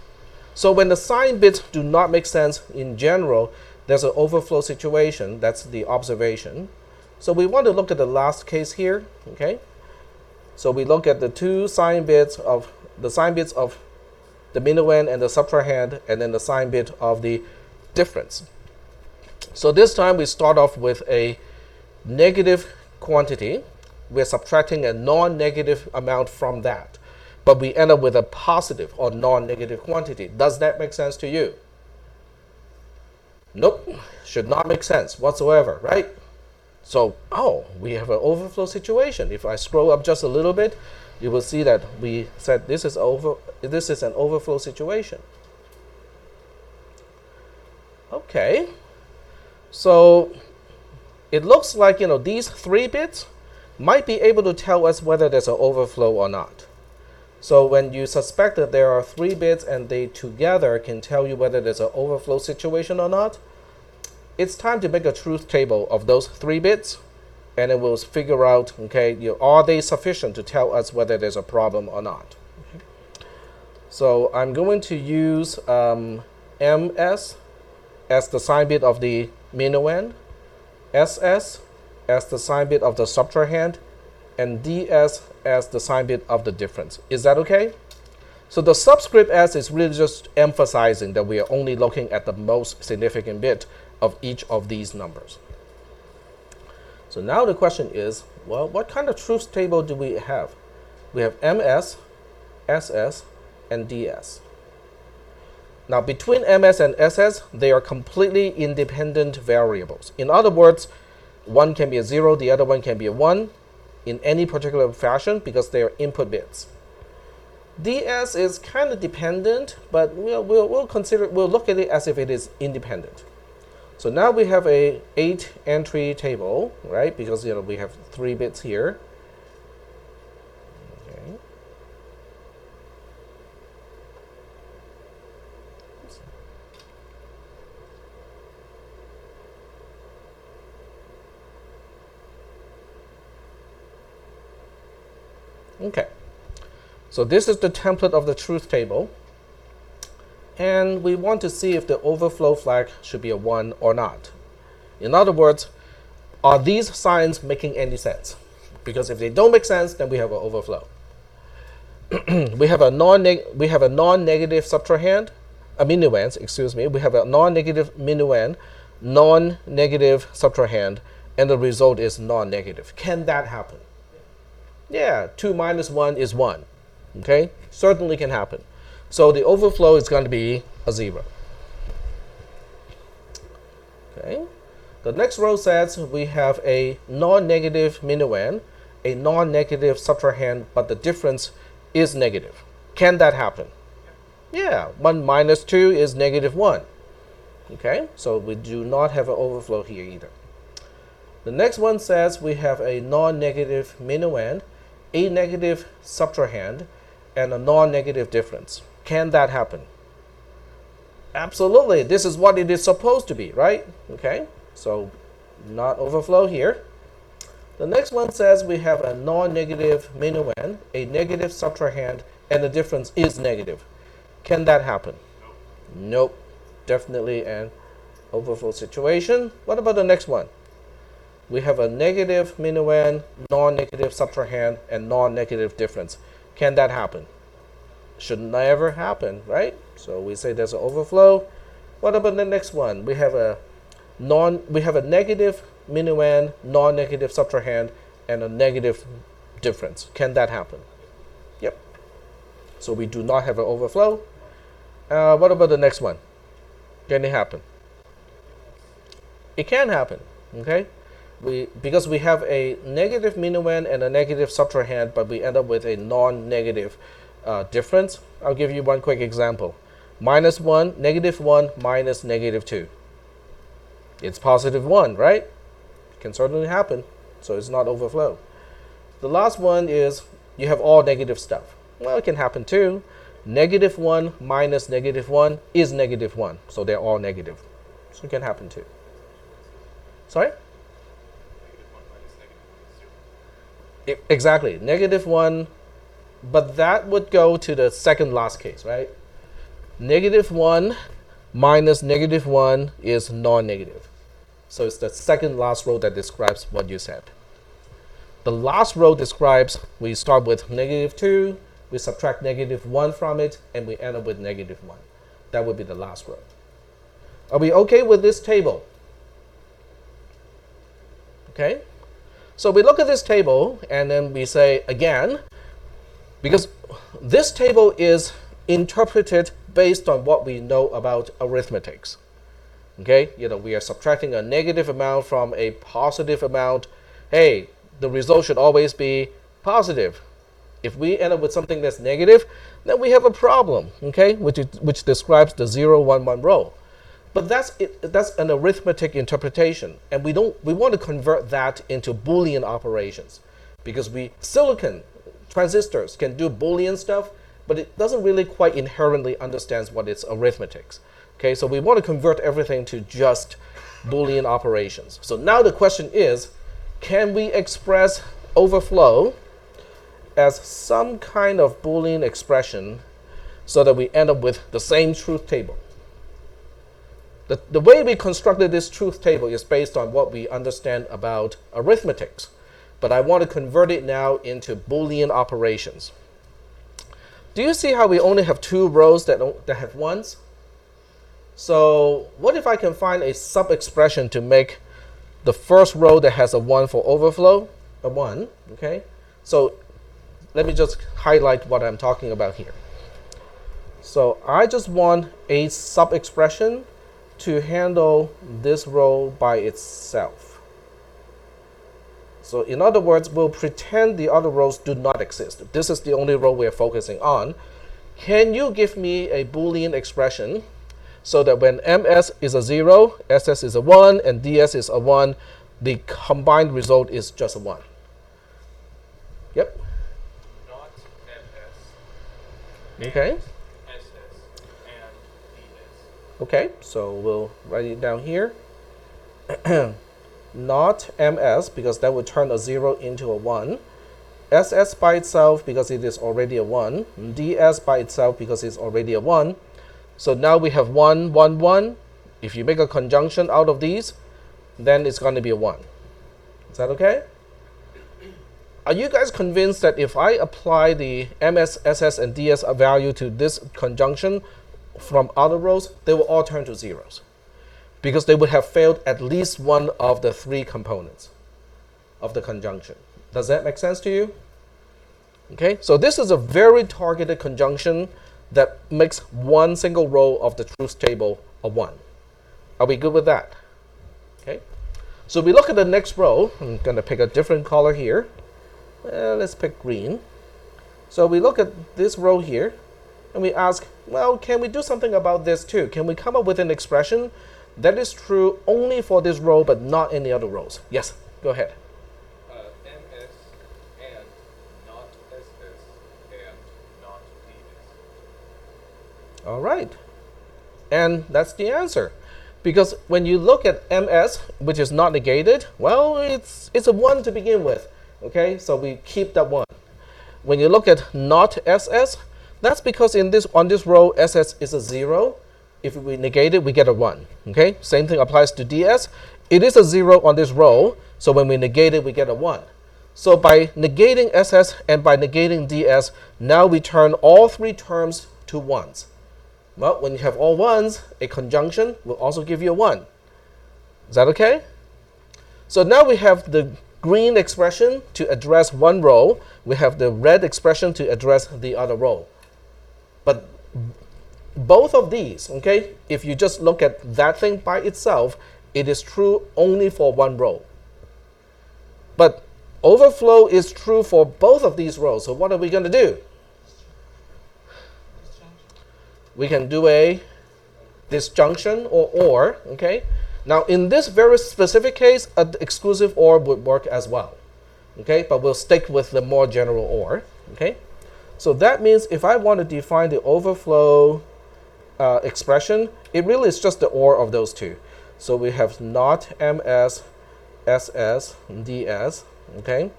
So when the sign bits do not make sense in general, there's an overflow situation. That's the observation. So we want to look at the last case here. Okay. So we look at the two sign bits of the minuend and the subtrahend, and then the sign bit of the difference. So this time we start off with a negative quantity. We're subtracting a non-negative amount from that. But we end up with a positive or non-negative quantity. Does that make sense to you? Nope. Should not make sense whatsoever, right? So, we have an overflow situation. If I scroll up just a little bit, you will see that we said this is an overflow situation. Okay. So it looks like these three bits might be able to tell us whether there's an overflow or not. So when you suspect that there are three bits and they together can tell you whether there's an overflow situation or not, it's time to make a truth table of those three bits, and it will figure out, okay, are they sufficient to tell us whether there's a problem or not. Okay. So I'm going to use MS as the sign bit of the minuend, SS as the sign bit of the subtrahend, and DS as the sign bit of the difference. Is that okay? So the subscript S is really just emphasizing that we are only looking at the most significant bit of each of these numbers. So now the question is, well, what kind of truth table do we have? We have MS, SS, and DS. Now between MS and SS, they are completely independent variables. In other words, one can be a 0, the other one can be a 1 in any particular fashion because they are input bits. DS is kind of dependent, but we'll look at it as if it is independent. So now we have a 8 entry table, right? Because we have 3 bits here. Okay. Okay, so this is the template of the truth table. And we want to see if the overflow flag should be a 1 or not. In other words, are these signs making any sense? Because if they don't make sense, then we have an overflow. we have a non-negative subtrahend, a minuend, excuse me. We have a non-negative minuend, non-negative subtrahend, and the result is non-negative. Can that happen? Yeah, 2 minus 1 is 1. Okay, certainly can happen. So the overflow is going to be a 0. Okay. The next row says we have a non-negative minuend, a non-negative subtrahend, but the difference is negative. Can that happen? Yeah, 1 minus 2 is negative 1. Okay, so we do not have an overflow here either. The next one says we have a non-negative minuend, a negative subtrahend, and a non-negative difference. Can that happen? Absolutely. This is what it is supposed to be, right? Okay, so not overflow here. The next one says we have a non-negative minuend, a negative subtrahend, and the difference is negative. Can that happen? Nope. Definitely an overflow situation. What about the next one? We have a negative minuend, non-negative subtrahend, and non-negative difference. Can that happen? Should never happen, right? So we say there's an overflow. What about the next one? We have a negative minuend, non-negative subtrahend, and a negative difference. Can that happen? Yep. So we do not have an overflow. What about the next one? Can it happen? It can happen. Okay. Because we have a negative minuend and a negative subtrahend, but we end up with a non-negative difference. I'll give you one quick example. Minus 1, negative 1, minus negative 2. It's positive 1, right? It can certainly happen, so it's not overflow. The last one is you have all negative stuff. Well, it can happen too. Negative 1 minus negative 1 is negative 1, so they're all negative. So it can happen too. Sorry? Exactly, negative 1, but that would go to the second last case, right? Negative 1 minus negative 1 is non-negative. So it's the second last row that describes what you said. The last row describes we start with negative 2, we subtract negative 1 from it, and we end up with negative 1. That would be the last row. Are we okay with this table? Okay? So we look at this table, and then we say, again, because this table is interpreted based on what we know about arithmetics. Okay, we are subtracting a negative amount from a positive amount. Hey, the result should always be positive. If we end up with something that's negative, then we have a problem, okay, which describes the 0, 1, 1 row. But that's an arithmetic interpretation, and we want to convert that into Boolean operations, because silicon transistors can do Boolean stuff, but it doesn't really quite inherently understands what its arithmetics. Okay, so we want to convert everything to just Boolean operations. So now the question is, can we express overflow as some kind of Boolean expression so that we end up with the same truth table? The way we constructed this truth table is based on what we understand about arithmetics, but I want to convert it now into Boolean operations. Do you see how we only have 2 rows that have 1s? So what if I can find a sub-expression to make the first row that has a 1 for overflow a 1? Okay, so let me just highlight what I'm talking about here. So I just want a sub-expression to handle this row by itself. So in other words, we'll pretend the other rows do not exist. This is the only row we're focusing on. Can you give me a Boolean expression so that when ms is a 0, ss is a 1, and ds is a 1, the combined result is just a 1? Yep. Not ms. Okay. SS and ds. Okay, so we'll write it down here. Not ms, because that would turn a 0 into a 1. SS by itself because it is already a 1, DS by itself because it's already a 1. So now we have 1, 1, 1. If you make a conjunction out of these, then it's going to be a 1. Is that okay? Are you guys convinced that if I apply the MS, SS, and DS value to this conjunction from other rows, they will all turn to zeros? Because they would have failed at least one of the 3 components of the conjunction. Does that make sense to you? Okay, so this is a very targeted conjunction that makes one single row of the truth table a 1. Are we good with that? Okay, so we look at the next row. I'm going to pick a different color here. Let's pick green. So we look at this row here, and we ask, well, can we do something about this too? Can we come up with an expression that is true only for this row but not any other rows? Yes, go ahead. MS and not SS and not DS. All right. And that's the answer. Because when you look at MS, which is not negated, well, it's a 1 to begin with. Okay, so we keep that 1. When you look at not SS, that's because on this row, SS is a 0. If we negate it, we get a 1. Okay, same thing applies to DS. It is a 0 on this row, so when we negate it, we get a 1. So by negating SS and by negating DS, now we turn all 3 terms to 1s. Well, when you have all 1s, a conjunction will also give you a 1. Is that okay? So now we have the green expression to address one row. We have the red expression to address the other row. But both of these, okay, if you just look at that thing by itself, it is true only for one row. But overflow is true for both of these rows. So what are we going to do? We can do a disjunction or, okay? Now, in this very specific case, an exclusive OR would work as well, okay? But we'll stick with the more general OR, okay? So that means if I want to define the overflow expression, it really is just the OR of those two. So we have not MS, SS, DS, okay?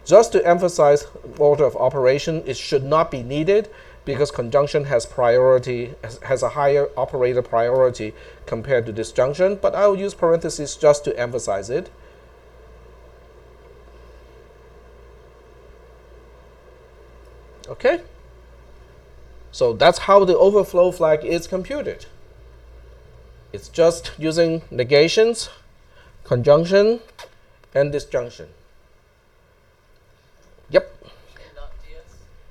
Just to emphasize order of operation, it should not be needed because conjunction has priority, has a higher operator priority compared to disjunction, but I'll use parentheses just to emphasize it. Okay? So that's how the overflow flag is computed. It's just using negations, conjunction, and disjunction. Yep. Not DS,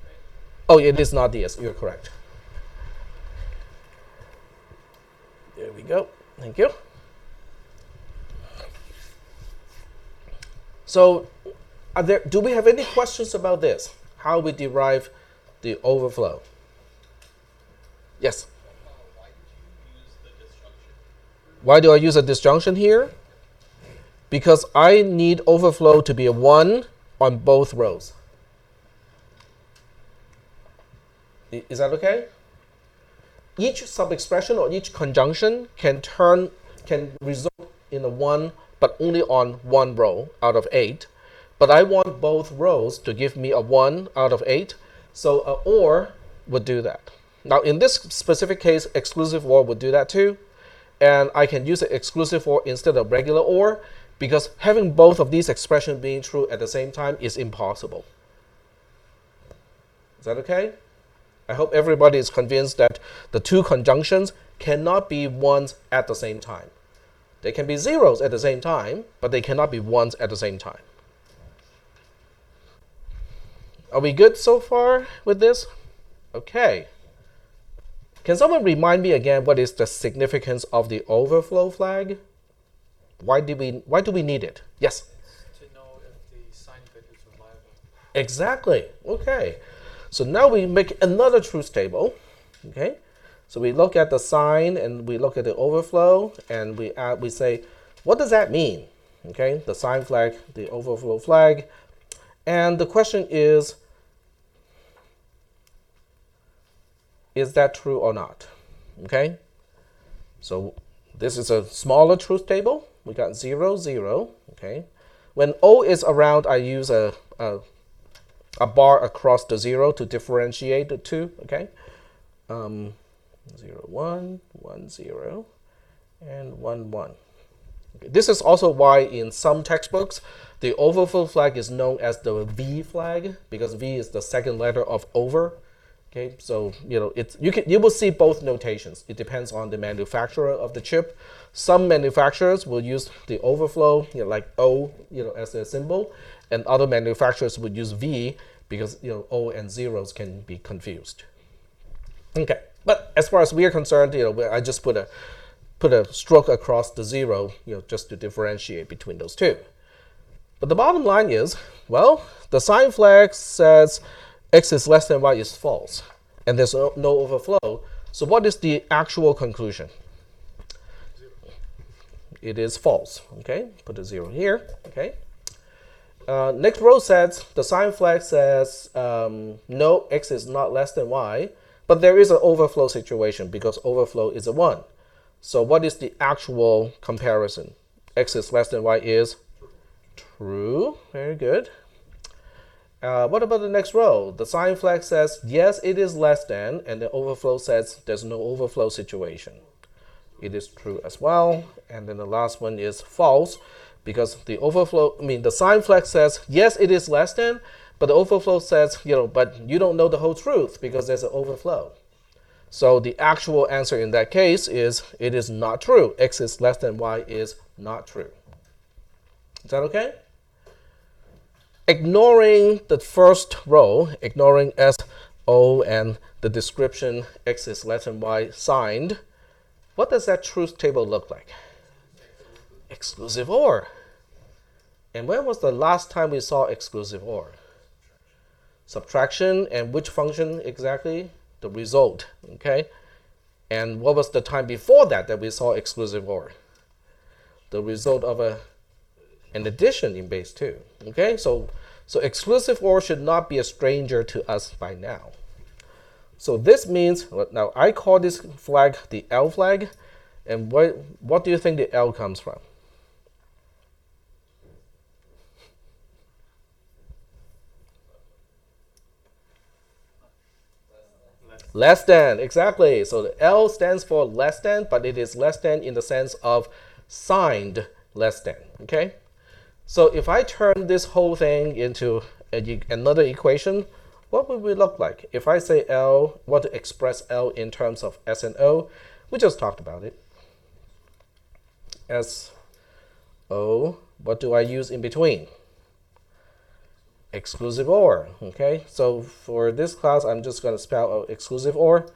right? Oh, it is not DS. You're correct. There we go. Thank you. So, do we have any questions about this? How we derive the overflow? Yes. Why did you use the disjunction? Why do I use a disjunction here? Because I need overflow to be a 1 on both rows. Is that okay? Each sub-expression or each conjunction can result in a 1, but only on one row out of 8. But I want both rows to give me a 1 out of 8, so a OR would do that. Now, in this specific case, exclusive OR would do that too. And I can use an exclusive OR instead of regular OR because having both of these expressions being true at the same time is impossible. Is that okay? I hope everybody is convinced that the two conjunctions cannot be 1s at the same time. They can be 0s at the same time, but they cannot be 1s at the same time. Are we good so far with this? Okay. Can someone remind me again what is the significance of the overflow flag? Why do we need it? Yes? To know if the sign bit is reliable. Exactly. Okay. So now we make another truth table. Okay. So we look at the sign and we look at the overflow and we say, what does that mean? Okay. The sign flag, the overflow flag. And the question is that true or not? Okay. So this is a smaller truth table. We got 0, 0. Okay. When O is around, I use a a bar across the 0 to differentiate the two, okay? 0, 1, 1, 0, and 1, 1. Okay. This is also why in some textbooks, the overflow flag is known as the V flag, because V is the second letter of over. Okay, so you will see both notations. It depends on the manufacturer of the chip. Some manufacturers will use the overflow, like O, as a symbol, and other manufacturers would use V because O and zeros can be confused. Okay, but as far as we are concerned, I just put a stroke across the 0, just to differentiate between those two. But the bottom line is, well, the sign flag says x is less than y is false, and there's no overflow. So what is the actual conclusion? It is false. Okay, put a 0 here. Okay. Next row says the sign flag says no, x is not less than y, but there is an overflow situation because overflow is a 1. So what is the actual comparison? X is less than y is true. Very good. What about the next row? The sign flag says yes, it is less than, and the overflow says there's no overflow situation. It is true as well. And then the last one is false, because the sign flag says yes, it is less than, but the overflow says, but you don't know the whole truth because there's an overflow. So the actual answer in that case is it is not true. X is less than y is not true. Is that okay? Ignoring the first row, ignoring S, O, and the description x is less than y signed, what does that truth table look like? Exclusive OR. And when was the last time we saw exclusive OR? Subtraction, and which function exactly? The result, okay? And what was the time before that we saw exclusive OR? The result of an addition in base 2, okay? So exclusive OR should not be a stranger to us by now. So this means, now I call this flag the L flag, and what do you think the L comes from? Less than, exactly. So the L stands for less than, but it is less than in the sense of signed less than, okay? So if I turn this whole thing into another equation, what would we look like? If I say L, want to express L in terms of S and O, we just talked about it. S, O, what do I use in between? Exclusive OR, okay? So for this class, I'm just going to spell out exclusive OR,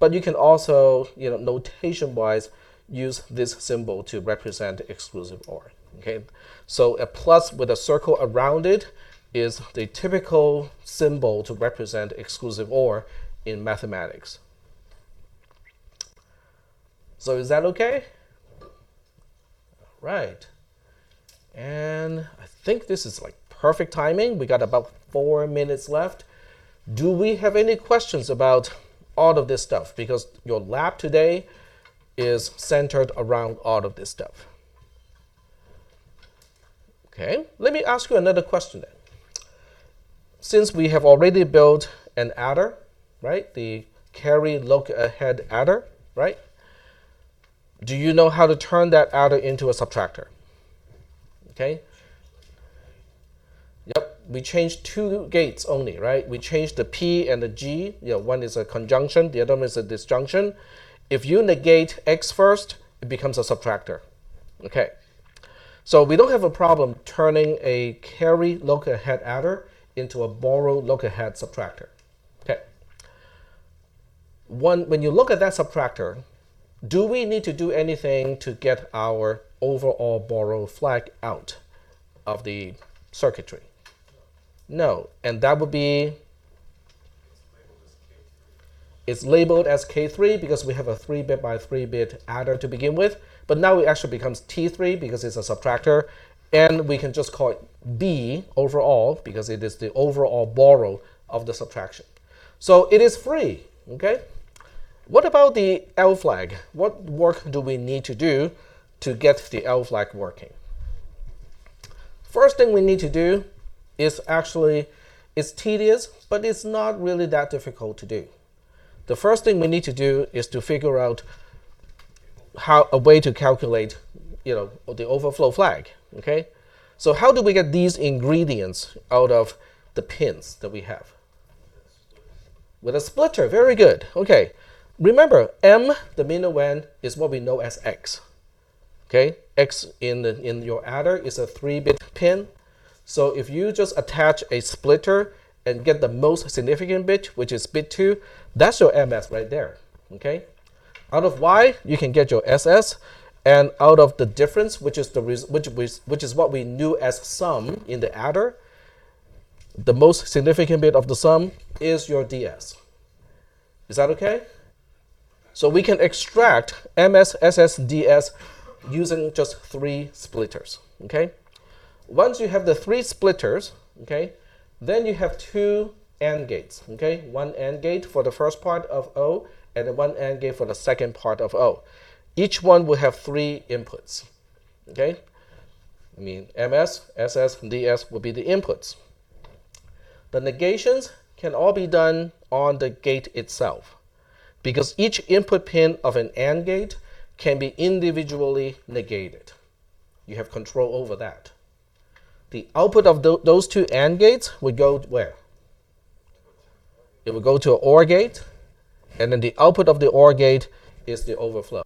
but you can also, notation-wise, use this symbol to represent exclusive OR, okay? So a plus with a circle around it is the typical symbol to represent exclusive OR in mathematics. So is that okay? Right. And I think this is like perfect timing. We got about 4 minutes left. Do we have any questions about all of this stuff? Because your lab today is centered around all of this stuff. Okay, let me ask you another question then. Since we have already built an adder, right? The carry look ahead adder, right? Do you know how to turn that adder into a subtractor? Okay. Yep, we changed 2 gates only, right? We changed the P and the G. One is a conjunction, the other one is a disjunction. If you negate X first, it becomes a subtractor. Okay. So we don't have a problem turning a carry look ahead adder into a borrow look ahead subtractor. Okay. When you look at that subtractor, do we need to do anything to get our overall borrow flag out of the circuitry? No, and that would be, it's labeled as K3 because we have a 3-bit by 3-bit adder to begin with, but now it actually becomes T3 because it's a subtractor, and we can just call it B overall because it is the overall borrow of the subtraction. So it is free, okay? What about the L flag? What work do we need to do to get the L flag working? First thing we need to do is actually It's tedious, but it's not really that difficult to do. The first thing we need to do is to figure out a way to calculate, the overflow flag. Okay, so how do we get these ingredients out of the pins that we have? With a splitter. Very good. Okay, remember m, the minuend, is what we know as x. Okay, x in your adder is a 3-bit pin. So if you just attach a splitter and get the most significant bit, which is bit 2, that's your ms right there. Okay, out of y you can get your ss, and out of the difference, which is what we knew as sum in the adder, the most significant bit of the sum is your ds. Is that okay? So we can extract ms, ss, ds using just 3 splitters. Okay. Once you have the 3 splitters, okay, then you have 2 AND gates. Okay, one AND gate for the first part of O, and then one AND gate for the second part of O. Each one will have 3 inputs. Okay, I mean ms, ss, ds will be the inputs. The negations can all be done on the gate itself, because each input pin of an AND gate can be individually negated. You have control over that. The output of those 2 AND gates would go where? It would go to an OR gate, and then the output of the OR gate is the overflow.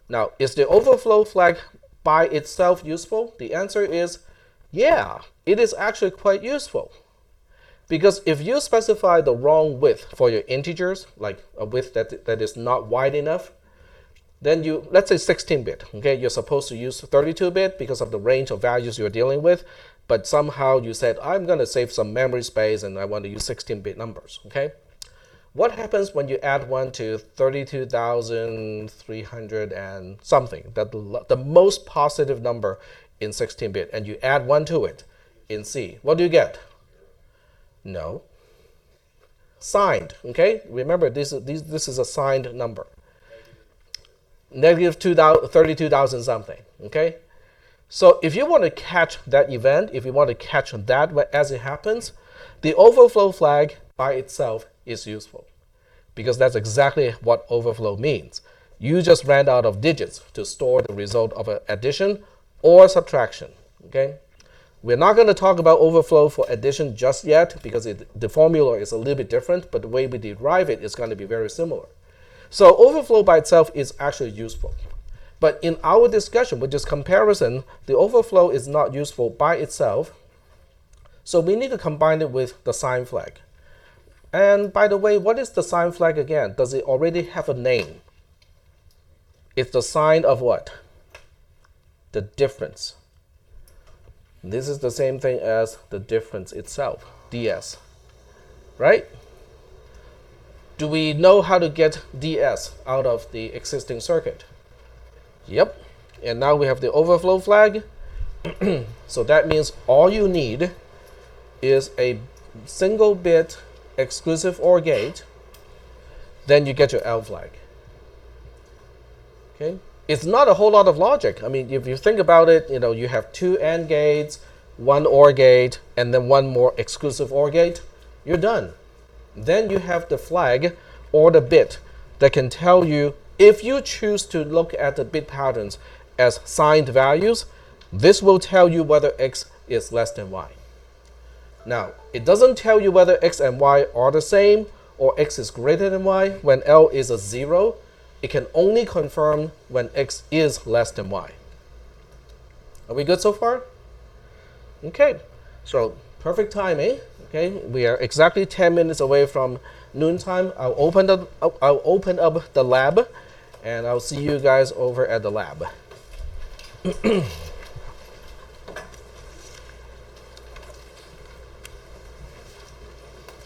Now, is the overflow flag by itself useful? The answer is, yeah, it is actually quite useful. Because if you specify the wrong width for your integers, like a width that is not wide enough, then you, let's say 16-bit, okay, you're supposed to use 32-bit because of the range of values you're dealing with, but somehow you said, I'm going to save some memory space and I want to use 16-bit numbers, okay? What happens when you add 1 to 32,300 and something, the most positive number in 16-bit, and you add 1 to it in C? What do you get? No. Signed, okay? Remember, this is a signed number. Negative 32,000 something, okay? So if you want to catch that event, if you want to catch that as it happens, the overflow flag by itself is useful, because that's exactly what overflow means. You just ran out of digits to store the result of an addition or subtraction, okay? We're not going to talk about overflow for addition just yet, because the formula is a little bit different, but the way we derive it is going to be very similar. So overflow by itself is actually useful. But in our discussion, which is comparison, the overflow is not useful by itself. So we need to combine it with the sign flag. And by the way, what is the sign flag again? Does it already have a name? It's the sign of what? The difference. This is the same thing as the difference itself, ds, right? Do we know how to get ds out of the existing circuit? Yep. And now we have the overflow flag. So that means all you need is a single bit exclusive OR gate. Then you get your L flag. Okay? It's not a whole lot of logic. I mean, if you think about it, you have 2 AND gates, 1 OR gate, and then 1 more exclusive OR gate. You're done. Then you have the flag or the bit that can tell you, if you choose to look at the bit patterns as signed values, this will tell you whether x is less than y. Now, it doesn't tell you whether x and y are the same or x is greater than y when L is a 0. It can only confirm when x is less than y. Are we good so far? Okay, so perfect timing. Okay, we are exactly 10 minutes away from noontime. I'll open up the lab, and I'll see you guys over at the lab.